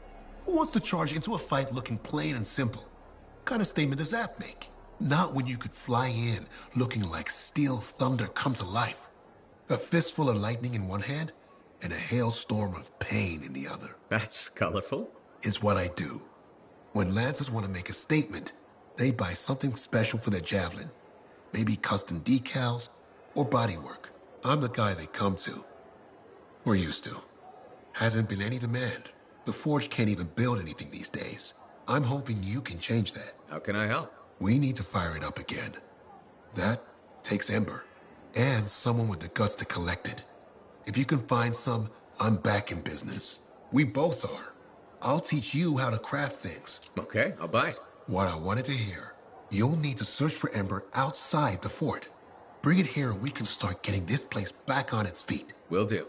Who wants to charge into a fight looking plain and simple? What kind of statement does that make? Not when you could fly in looking like steel thunder come to life. A fistful of lightning in one hand and a hailstorm of pain in the other. That's colorful. Is what I do. When Lancers want to make a statement, they buy something special for their javelin. Maybe custom decals or bodywork. I'm the guy they come to. We're used to. Hasn't been any demand. The Forge can't even build anything these days. I'm hoping you can change that. How can I help? We need to fire it up again. That takes Ember. And someone with the guts to collect it. If you can find some, I'm back in business. We both are. I'll teach you how to craft things. Okay, I'll bite. What I wanted to hear. You'll need to search for Ember outside the fort. Bring it here and we can start getting this place back on its feet. Will do.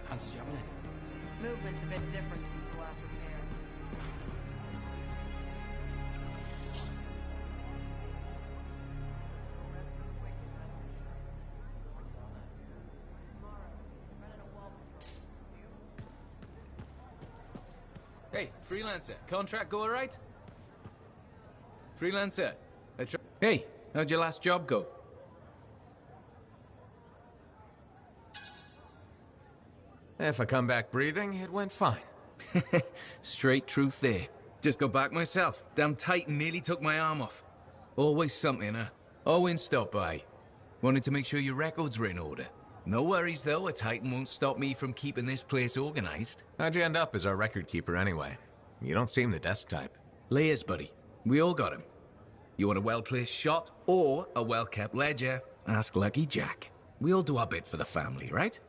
How's the javelin? Movement's a bit different since the last repair. Hey, freelancer, contract go alright? Freelancer, hey, how'd your last job go? If I come back breathing, it went fine. Straight truth there. Just got back myself. Damn Titan nearly took my arm off. Always something, huh? Owen stopped by. Wanted to make sure your records were in order. No worries though, a Titan won't stop me from keeping this place organized. How'd you end up as our record keeper anyway? You don't seem the desk type. Layers, buddy. We all got him. You want a well-placed shot or a well-kept ledger? Ask Lucky Jack. We all do our bit for the family, right?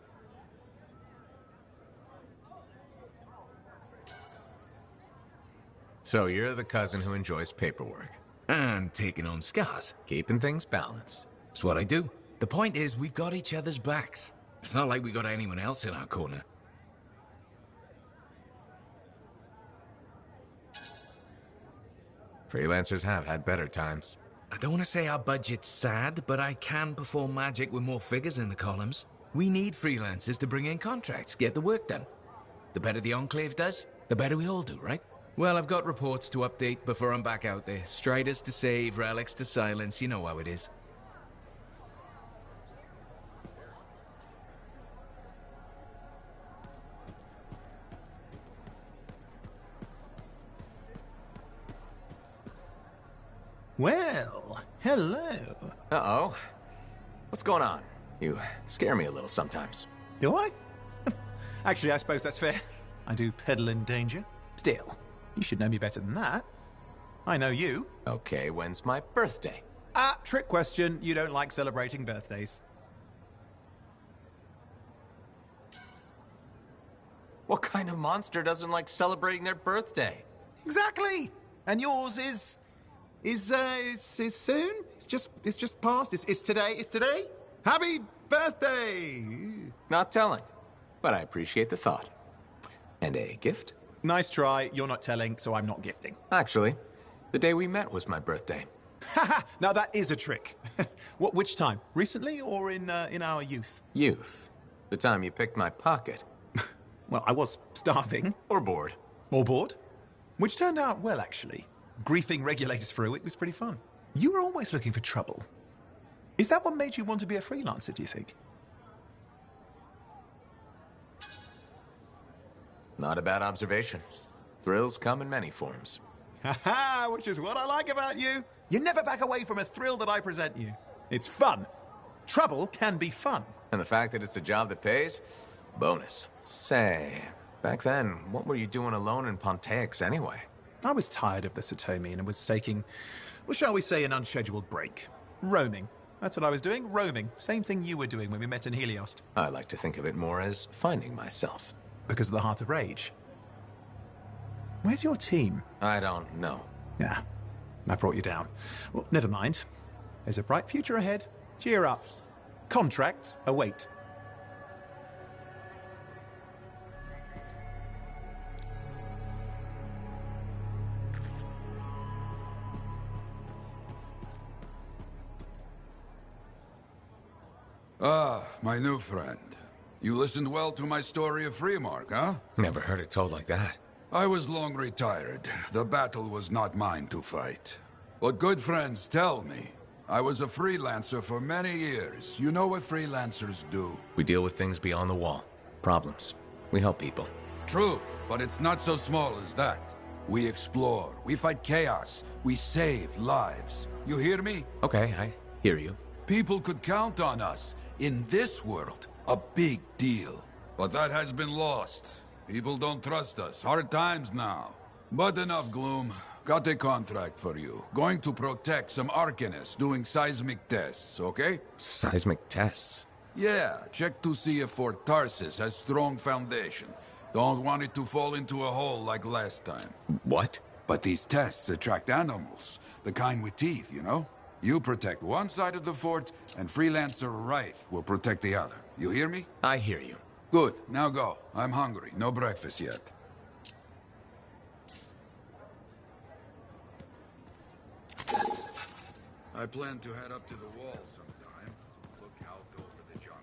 So you're the cousin who enjoys paperwork. And taking on scars. Keeping things balanced. That's what I do. The point is, we've got each other's backs. It's not like we got anyone else in our corner. Freelancers have had better times. I don't want to say our budget's sad, but I can perform magic with more figures in the columns. We need freelancers to bring in contracts, get the work done. The better the Enclave does, the better we all do, right? Well, I've got reports to update before I'm back out there. Striders to save, relics to silence, you know how it is. Well, hello. Uh-oh. What's going on? You scare me a little sometimes. Do I? Actually, I suppose that's fair. I do peddle in danger. Still, you should know me better than that. I know you. Okay, when's my birthday? Trick question. You don't like celebrating birthdays. What kind of monster doesn't like celebrating their birthday? Exactly. And yours is soon. It's just past. It's today. It's today. Happy birthday. Not telling, but I appreciate the thought. And a gift? Nice try. You're not telling, so I'm not gifting. Actually, the day we met was my birthday. Haha. Now that is a trick. Which time? Recently or in our youth? Youth. The time you picked my pocket. Well, I was starving. Or bored. Or bored. Which turned out well, actually. Griefing regulators for a week was pretty fun. You were always looking for trouble. Is that what made you want to be a freelancer, do you think? Not a bad observation. Thrills come in many forms. Haha, which is what I like about you. You never back away from a thrill that I present you. It's fun. Trouble can be fun. And the fact that it's a job that pays? Bonus. Say, back then, what were you doing alone in Pontiacs anyway? I was tired of the Satomi and was taking, well, shall we say, an unscheduled break. Roaming. That's what I was doing, roaming. Same thing you were doing when we met in Heliost. I like to think of it more as finding myself. Because of the Heart of Rage. Where's your team? I don't know. Yeah, I brought you down. Well, never mind. There's a bright future ahead. Cheer up. Contracts await. Ah, my new friend. You listened well to my story of Freemark, huh? Never heard it told like that. I was long retired. The battle was not mine to fight. But good friends tell me. I was a freelancer for many years. You know what freelancers do? We deal with things beyond the wall. Problems. We help people. Truth, but it's not so small as that. We explore, we fight chaos, we save lives. You hear me? Okay, I hear you. People could count on us. In this world, a big deal. But that has been lost. People don't trust us. Hard times now. But enough gloom. Got a contract for you. Going to protect some Arcanists doing seismic tests, okay? Seismic tests? Yeah, check to see if Fort Tarsis has strong foundation. Don't want it to fall into a hole like last time. What? But these tests attract animals. The kind with teeth, you know? You protect one side of the fort, and Freelancer Wraith will protect the other. You hear me? I hear you. Good. Now go. I'm hungry. No breakfast yet. I plan to head up to the wall sometime. Look out over the jungle.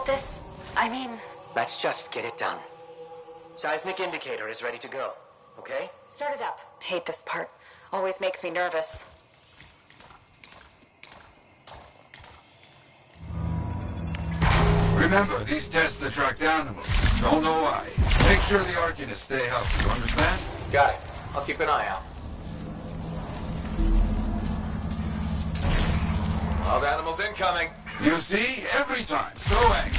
this? I mean... Let's just get it done. Seismic indicator is ready to go, okay? Start it up. Hate this part. Always makes me nervous. Remember, these tests attract animals. Don't know why. Make sure the Arcanists stay healthy, you understand? Got it. I'll keep an eye out. Wild animals incoming. You see? Every time. So angry.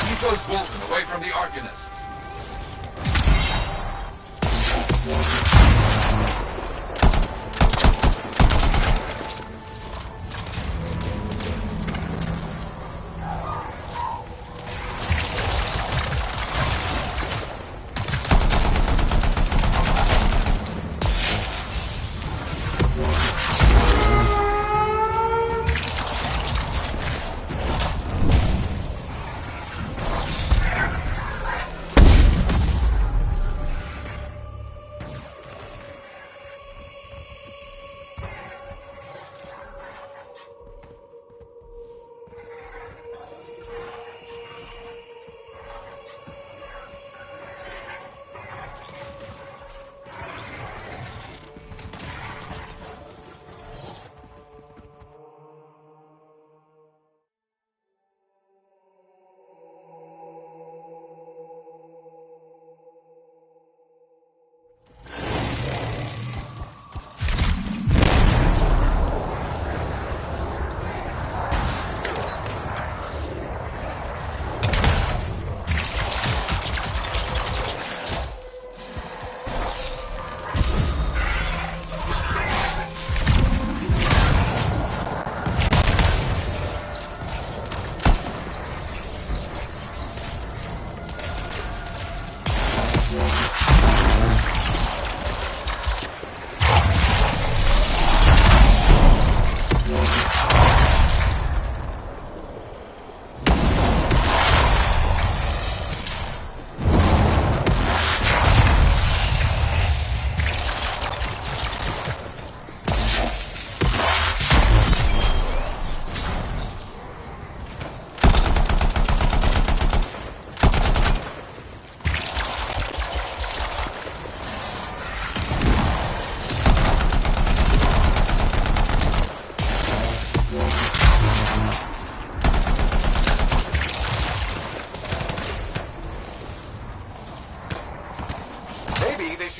Keep those wolves away from the Arcanists.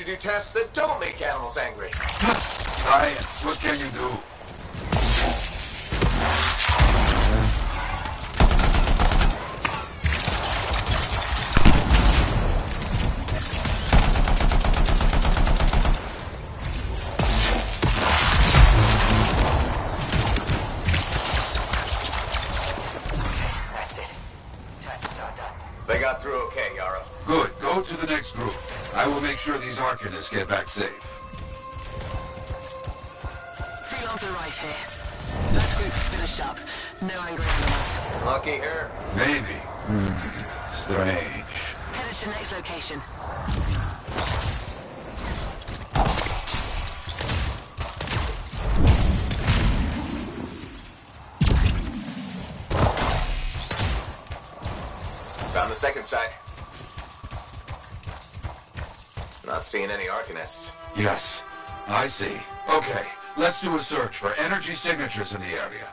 Do tests that don't make animals angry. Science, what can you do? That's it. Tests are done. They got through okay, Yara. Good. Go to the next group. I will make sure these Arcanists get back safe. Freelance arrive here. First group is finished up. No angry animals. Lucky her. Maybe. Strange. Headed to next location. Found the second site. Not seeing any Arcanists. Yes, I see. Okay, let's do a search for energy signatures in the area.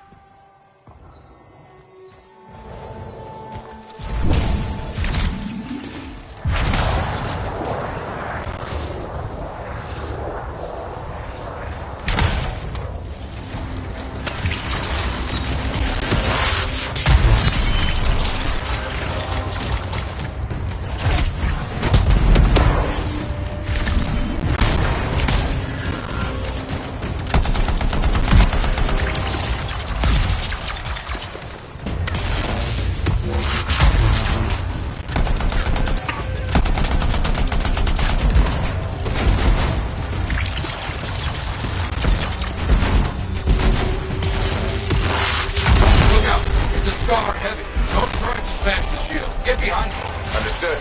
Scar heavy. Don't try to smash the shield. Get behind me. Understood.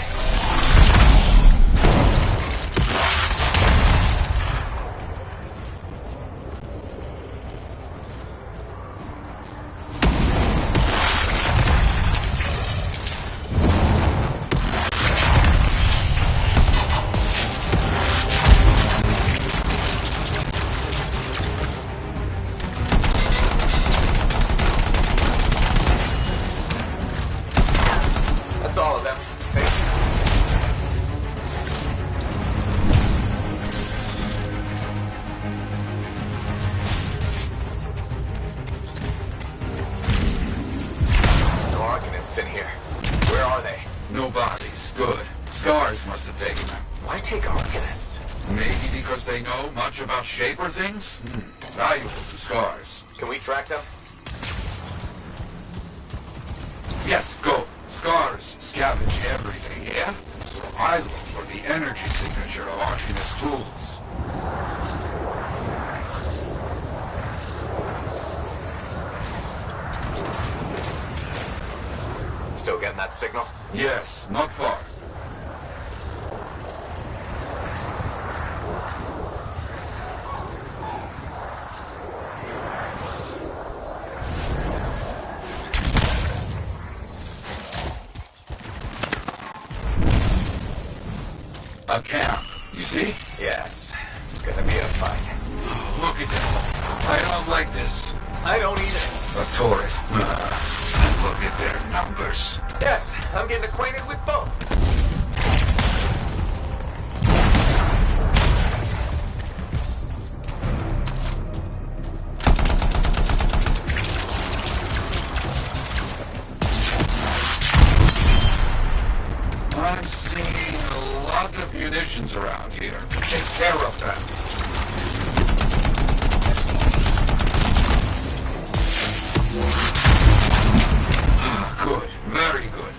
That's all of them. Thank you. No arguments in here. Where are they? No bodies. Good. Scars must have taken them. Why take Arcanists? Maybe because they know much about Shaper things? Valuable to Scars. Can we track them? Yes, go. Scars scavenge everything, yeah? So I look for the energy signature of Arcanist tools. Still getting that signal? Yes, not far. A camp, you see? Yes. It's gonna be a fight. Look at that. I don't like this. I don't either. A turret. And look at their numbers. Yes, I'm getting acquainted with both. I'm seeing a lot of munitions around here. Take care of them. Good. Very good.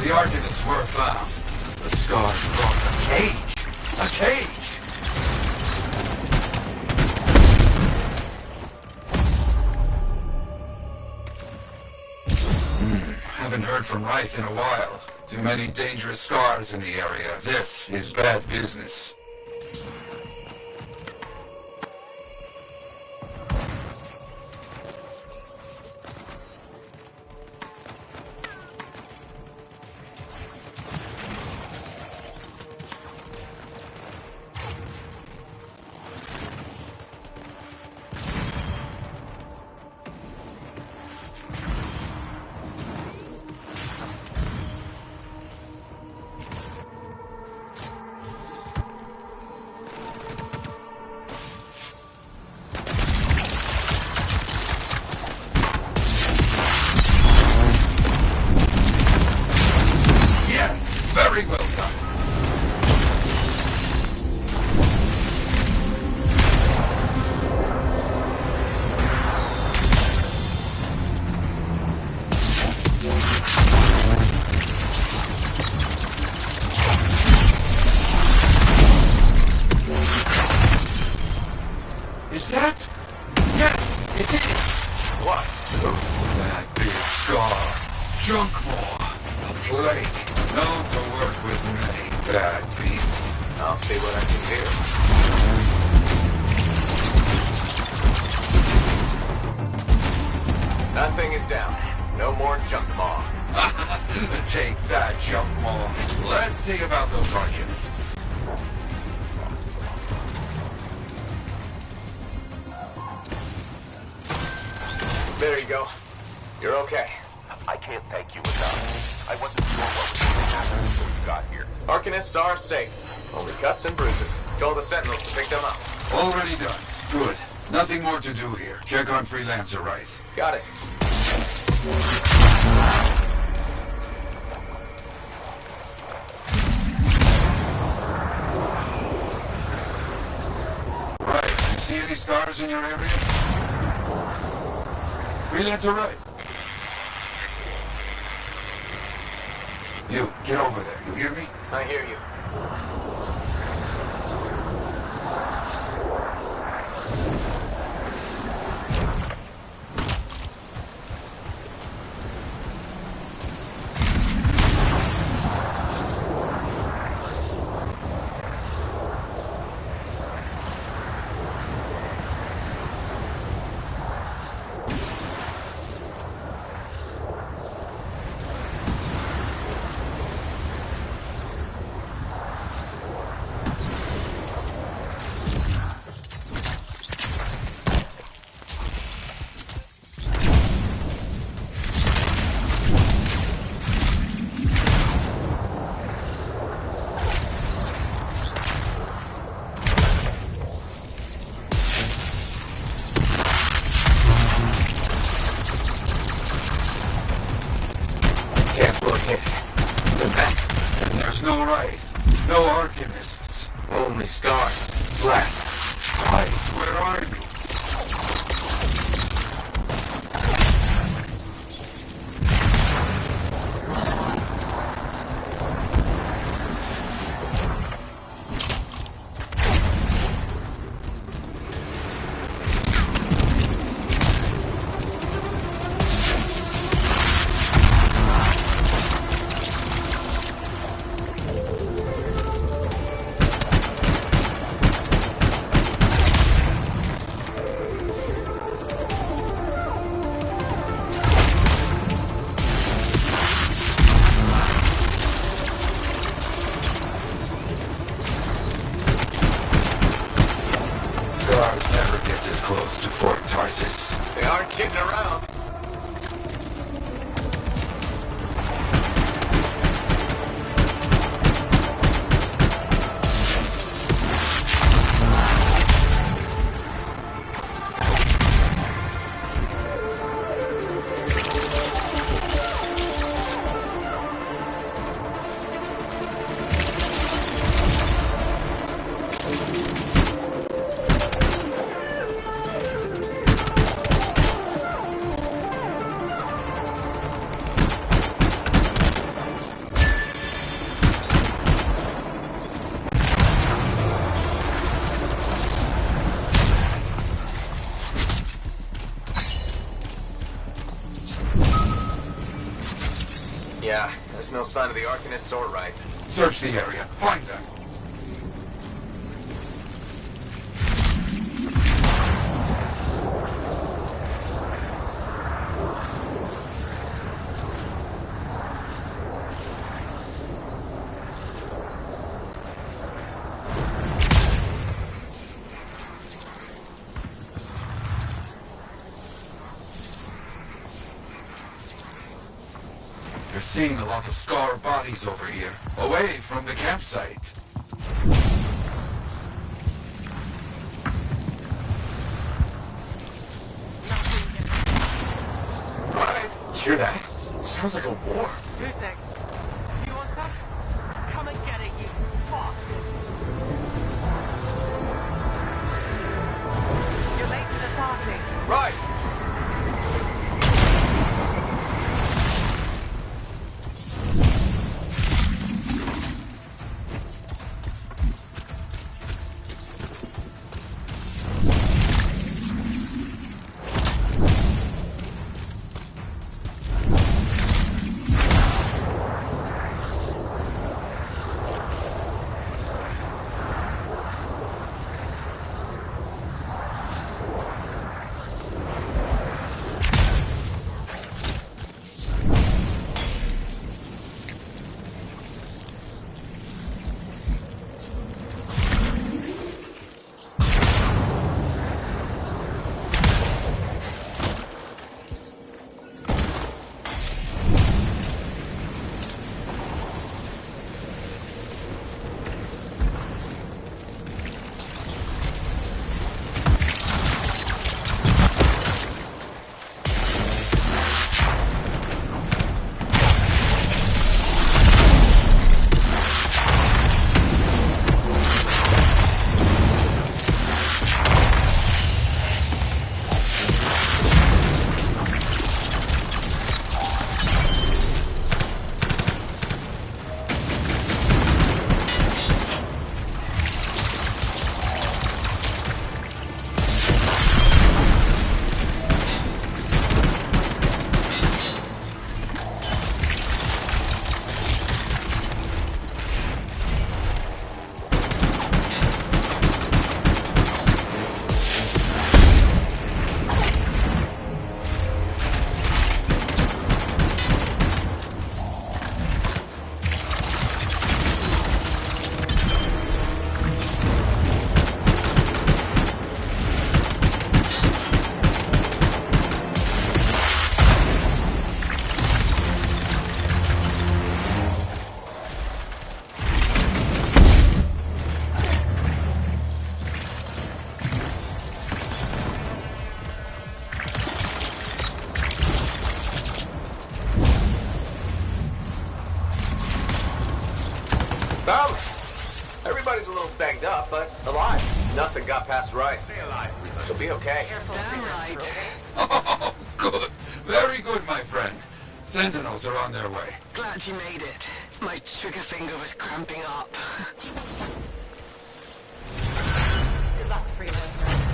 The Arcanists were found. The Scars brought a cage. A cage! Haven't heard from Reith in a while. Too many dangerous Scars in the area. This is bad business. Very well done. Is that? Yes, it is. What? That big scar. junk maw. A plague. Known to work with many bad people. I'll see what I can do. That thing is down. No more junk maw. Take that, junk maw. Let's see about those Arcanists. There you go. You're okay. I can't thank you enough. I wasn't sure what was going to happen until you got here. Arcanists are safe. Only cuts and bruises. Told the Sentinels to pick them up. Already done. Good. Nothing more to do here. Check on Freelancer Wraith. Got it. Right. See any scars in your area? Freelancer Wraith. You, get over there. You hear me? I hear you. No Wraith. No Arcanists. Only scars. Blast. Wraith, where are you? Close to Fort Tarsus. They aren't kidding around. Yeah, there's no sign of the Arcanists or Wraith. Search the area. Find them. You're seeing a lot of scar bodies over here, away from the campsite. Right? Hear that? Sounds like a war. Goosek, you want some? Come and get it, you fuck! You're late to the party. Right! a little banged up, but alive. Nothing got past Rice. Stay alive. She'll be okay. Damn right. Oh, good. Very good, my friend. Sentinels are on their way. Glad you made it. My trigger finger was cramping up. Good luck, Freelancer.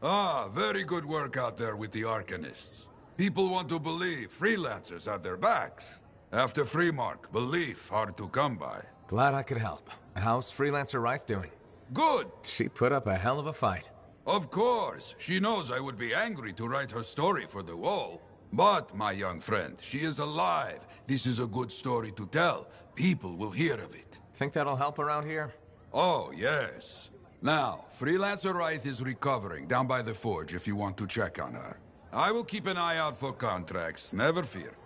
Ah, very good work out there with the Arcanists. People want to believe freelancers have their backs. After Freemark, belief hard to come by. Glad I could help. How's Freelancer Rife doing? Good! She put up a hell of a fight. Of course. She knows I would be angry to write her story for the wall. But, my young friend, she is alive. This is a good story to tell. People will hear of it. Think that'll help around here? Oh, yes. Now, Freelancer Rife is recovering down by the forge if you want to check on her. I will keep an eye out for contracts, never fear.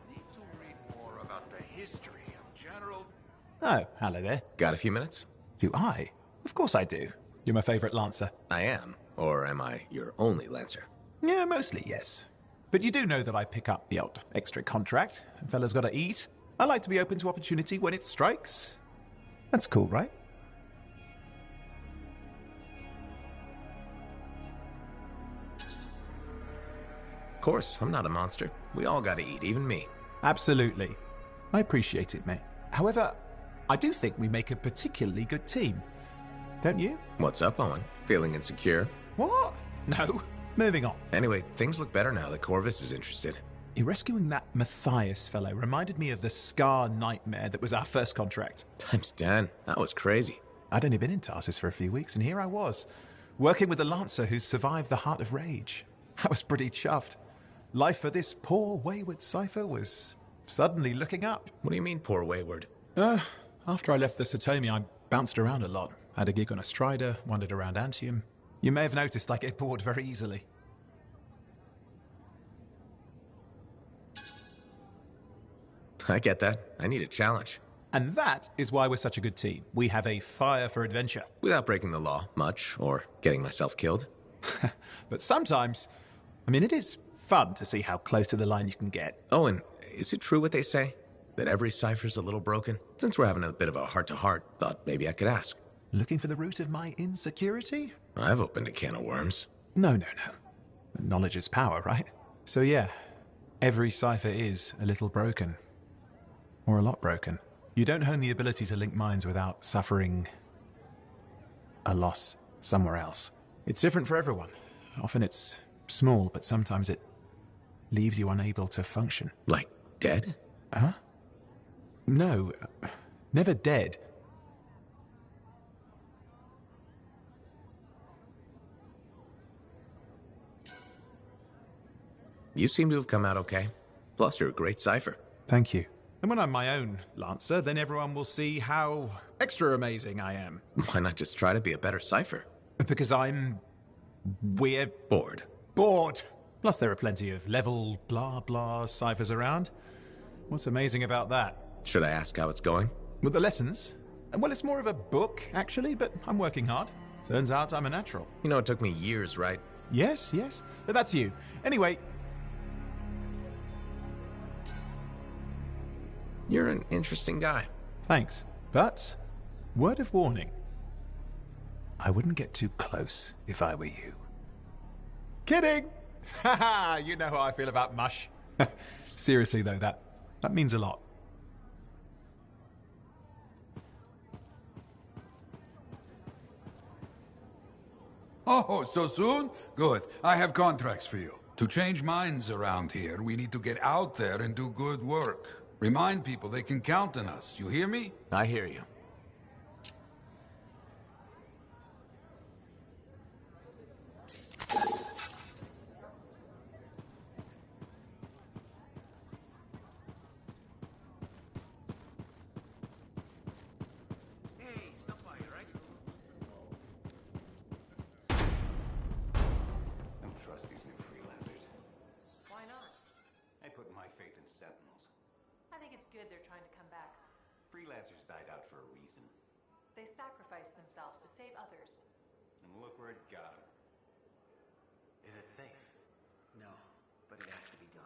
Need to read more about the history of General... Oh, hello there. Got a few minutes? Do I? Of course I do. You're my favorite Lancer. I am. Or am I your only Lancer? Yeah, mostly, yes. But you do know that I pick up the odd extra contract. Fella's gotta eat. I like to be open to opportunity when it strikes. That's cool, right? Of course, I'm not a monster. We all gotta eat, even me. Absolutely. I appreciate it, mate. However, I do think we make a particularly good team. Don't you? What's up, Owen? Feeling insecure? What? No. Moving on. Anyway, things look better now that Corvus is interested. You rescuing that Matthias fellow reminded me of the Scar nightmare that was our first contract. Times 10. That was crazy. I'd only been in Tarsus for a few weeks, and here I was, working with a Lancer who's survived the Heart of Rage. I was pretty chuffed. Life for this poor, wayward cipher was suddenly looking up. What do you mean, poor wayward? After I left the Satomi, I bounced around a lot. Had a gig on a Strider, wandered around Anthem. You may have noticed I get bored very easily. I get that. I need a challenge. And that is why we're such a good team. We have a fire for adventure. Without breaking the law much, or getting myself killed. But sometimes, I mean, it is fun to see how close to the line you can get. Oh, and is it true what they say? That every cipher's a little broken? Since we're having a bit of a heart-to-heart, thought maybe I could ask. Looking for the root of my insecurity? I've opened a can of worms. No. Knowledge is power, right? So yeah, every cipher is a little broken. Or a lot broken. You don't hone the ability to link minds without suffering a loss somewhere else. It's different for everyone. Often it's small, but sometimes it leaves you unable to function. Like dead? Huh? No, never dead. You seem to have come out okay. Plus, you're a great cipher. Thank you. And when I'm my own Lancer, then everyone will see how extra amazing I am. Why not just try to be a better cipher? Because we're bored. Bored. Plus, there are plenty of level blah blah ciphers around. What's amazing about that? Should I ask how it's going? With the lessons? Well, it's more of a book, actually, but I'm working hard. Turns out I'm a natural. You know, it took me years, right? Yes. But that's you. Anyway. You're an interesting guy. Thanks. But, word of warning. I wouldn't get too close if I were you. Kidding! Haha, you know how I feel about mush. Seriously though, that means a lot. Oh, so soon? Good. I have contracts for you. To change minds around here, we need to get out there and do good work. Remind people they can count on us. You hear me? I hear you. Freelancers died out for a reason. They sacrificed themselves to save others. And look where it got them. Is it safe? No, but it has to be done.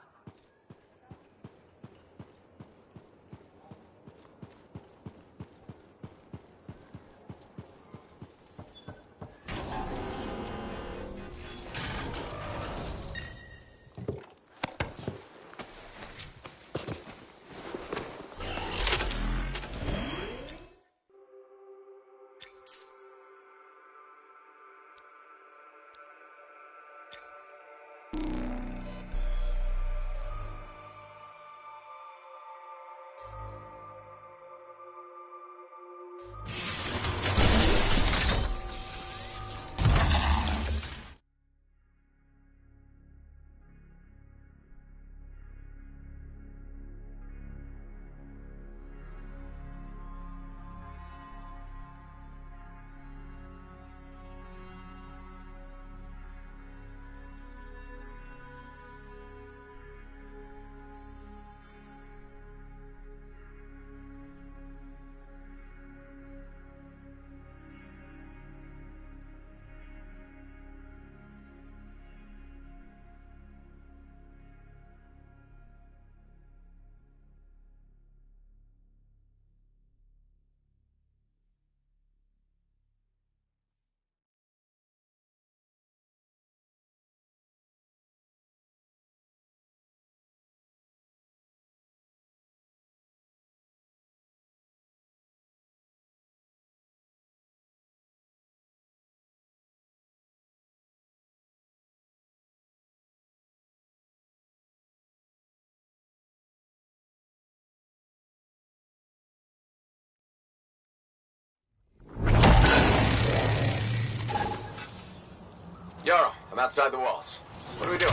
Yarrow, I'm outside the walls. What are we doing?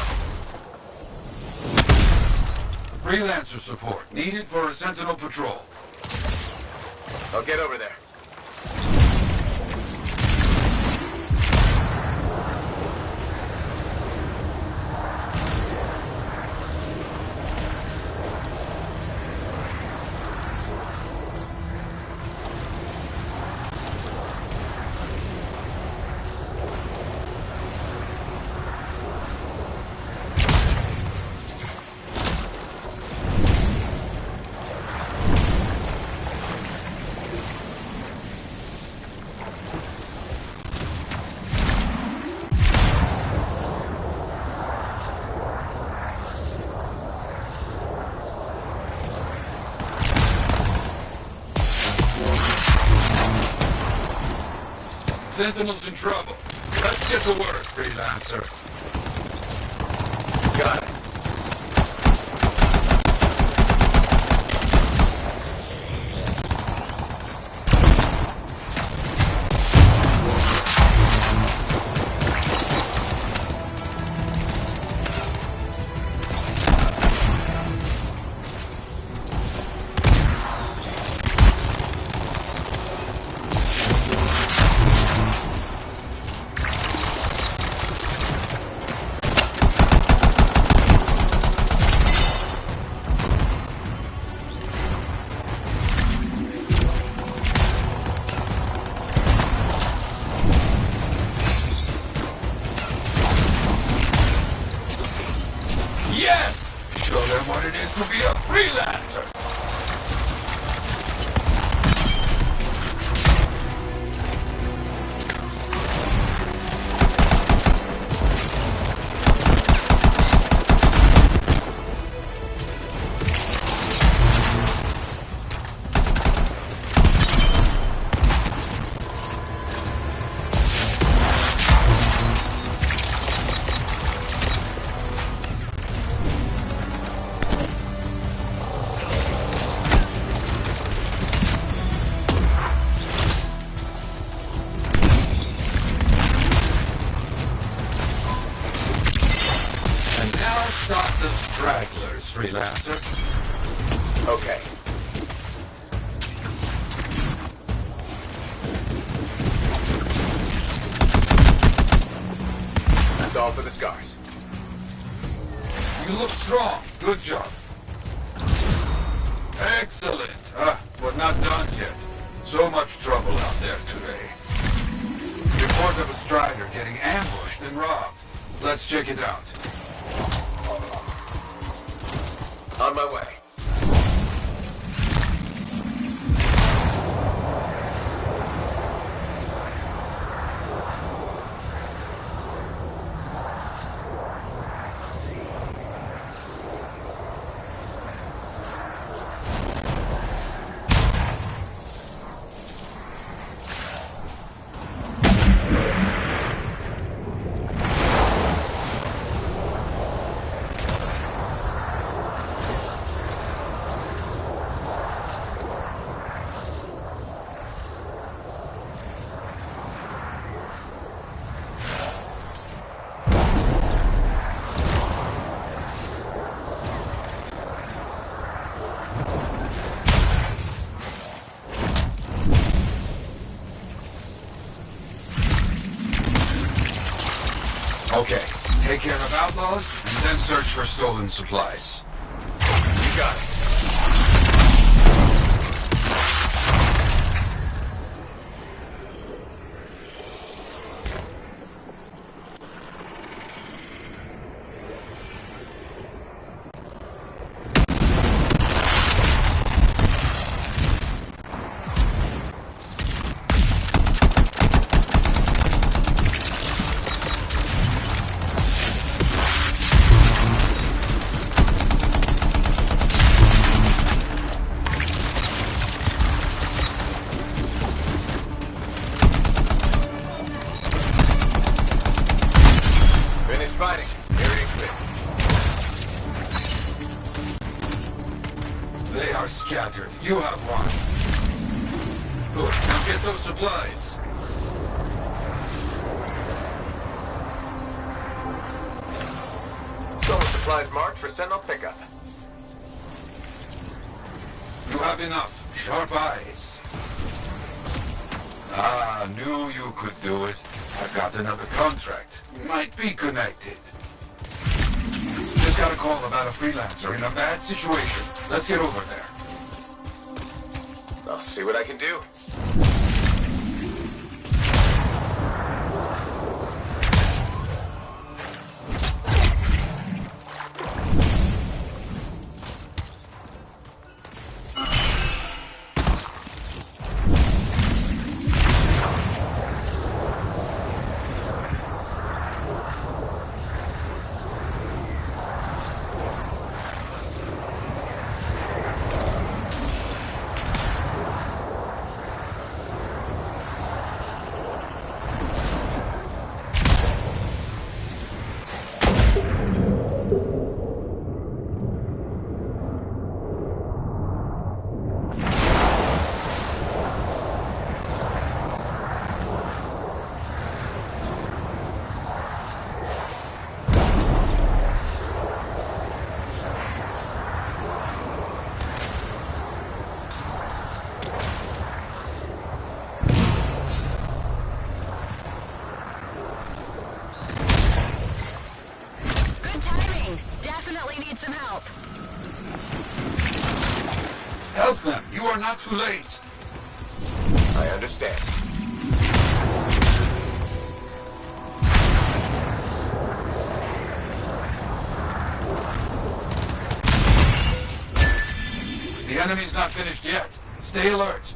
Freelancer support needed for a sentinel patrol. I'll get over there. Sentinel's in trouble. Let's get to work, freelancer. Got it. Yes! Show them what it is to be a freelancer! Stop the stragglers, freelancer. Okay. That's all for the scars. You look strong. Good job. Excellent. We're not done yet. So much trouble out there today. Report of a strider getting ambushed and robbed. Let's check it out. On my way. Okay, take care of outlaws, and then search for stolen supplies. You got it. Finish fighting. Area clear. They are scattered. You have one. Good. Now get those supplies. Stolen supplies marked for Sentinel pickup. You have enough. Sharp eyes. Ah, knew you could do it. I've got another contract. Might be connected. Just got a call about a freelancer in a bad situation. Let's get over there. I'll see what I can do. Help them. You are not too late. I understand. The enemy's not finished yet. Stay alert.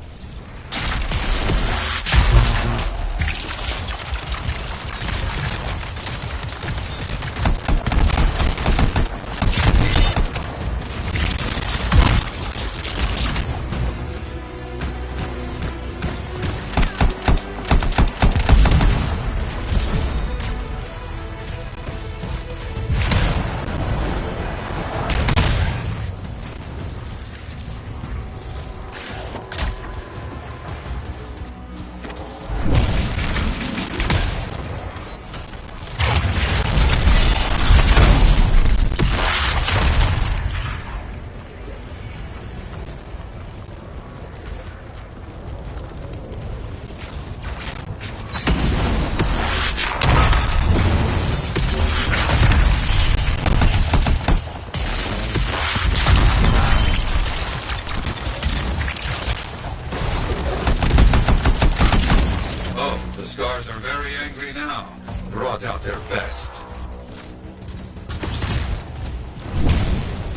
Scars are very angry now. Brought out their best.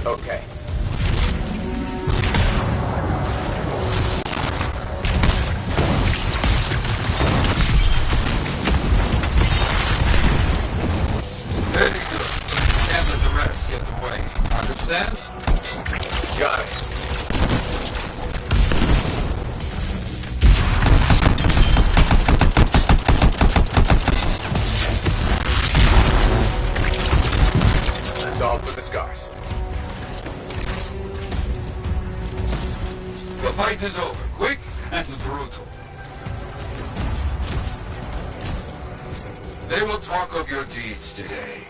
Okay. Very good. Can't let the rest get in the way. Understand? Got it. That's all for the scars. The fight is over. Quick and brutal. They will talk of your deeds today.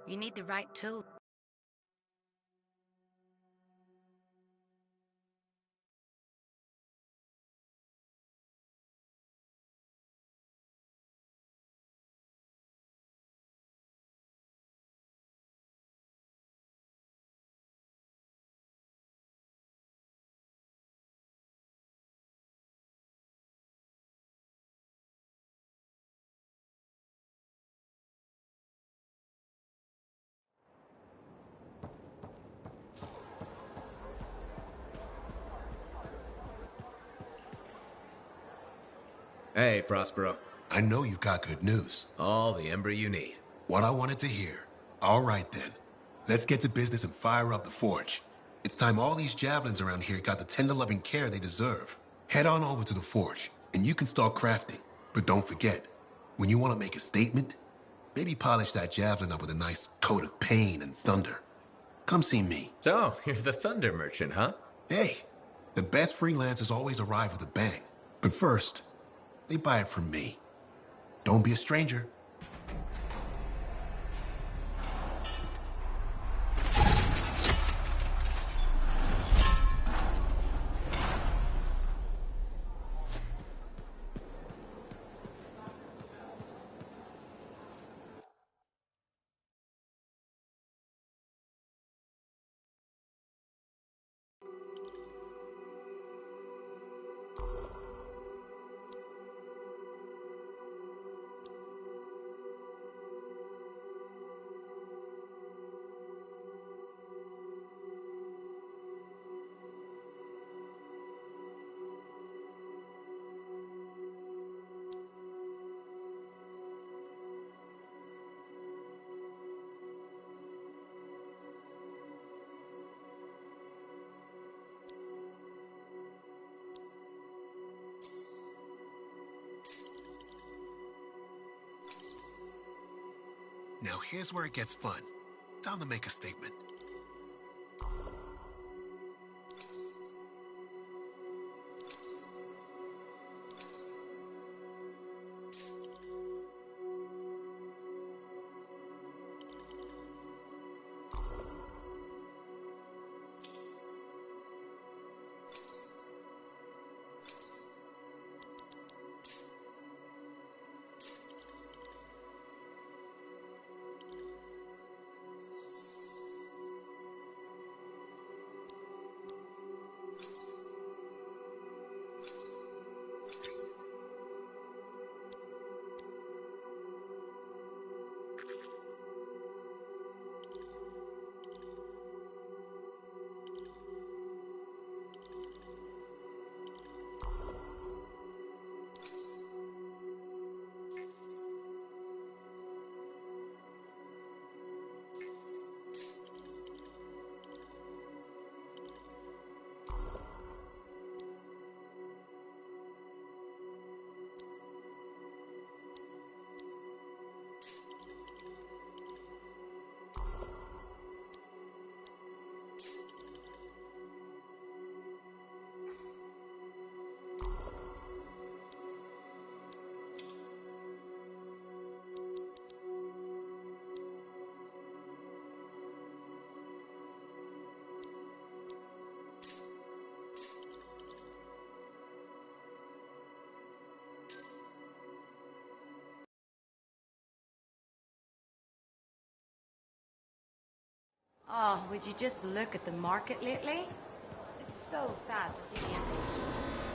You need the right tool. Hey, Prospero. I know you got good news. All the ember you need. What I wanted to hear. All right, then. Let's get to business and fire up the forge. It's time all these javelins around here got the tender loving care they deserve. Head on over to the forge, and you can start crafting. But don't forget, when you want to make a statement, maybe polish that javelin up with a nice coat of pain and thunder. Come see me. So, you're the thunder merchant, huh? Hey, the best freelancers always arrive with a bang. But first, they buy it from me. Don't be a stranger. Now here's where it gets fun. Time to make a statement. Oh, would you just look at the market lately? It's so sad to see the empty.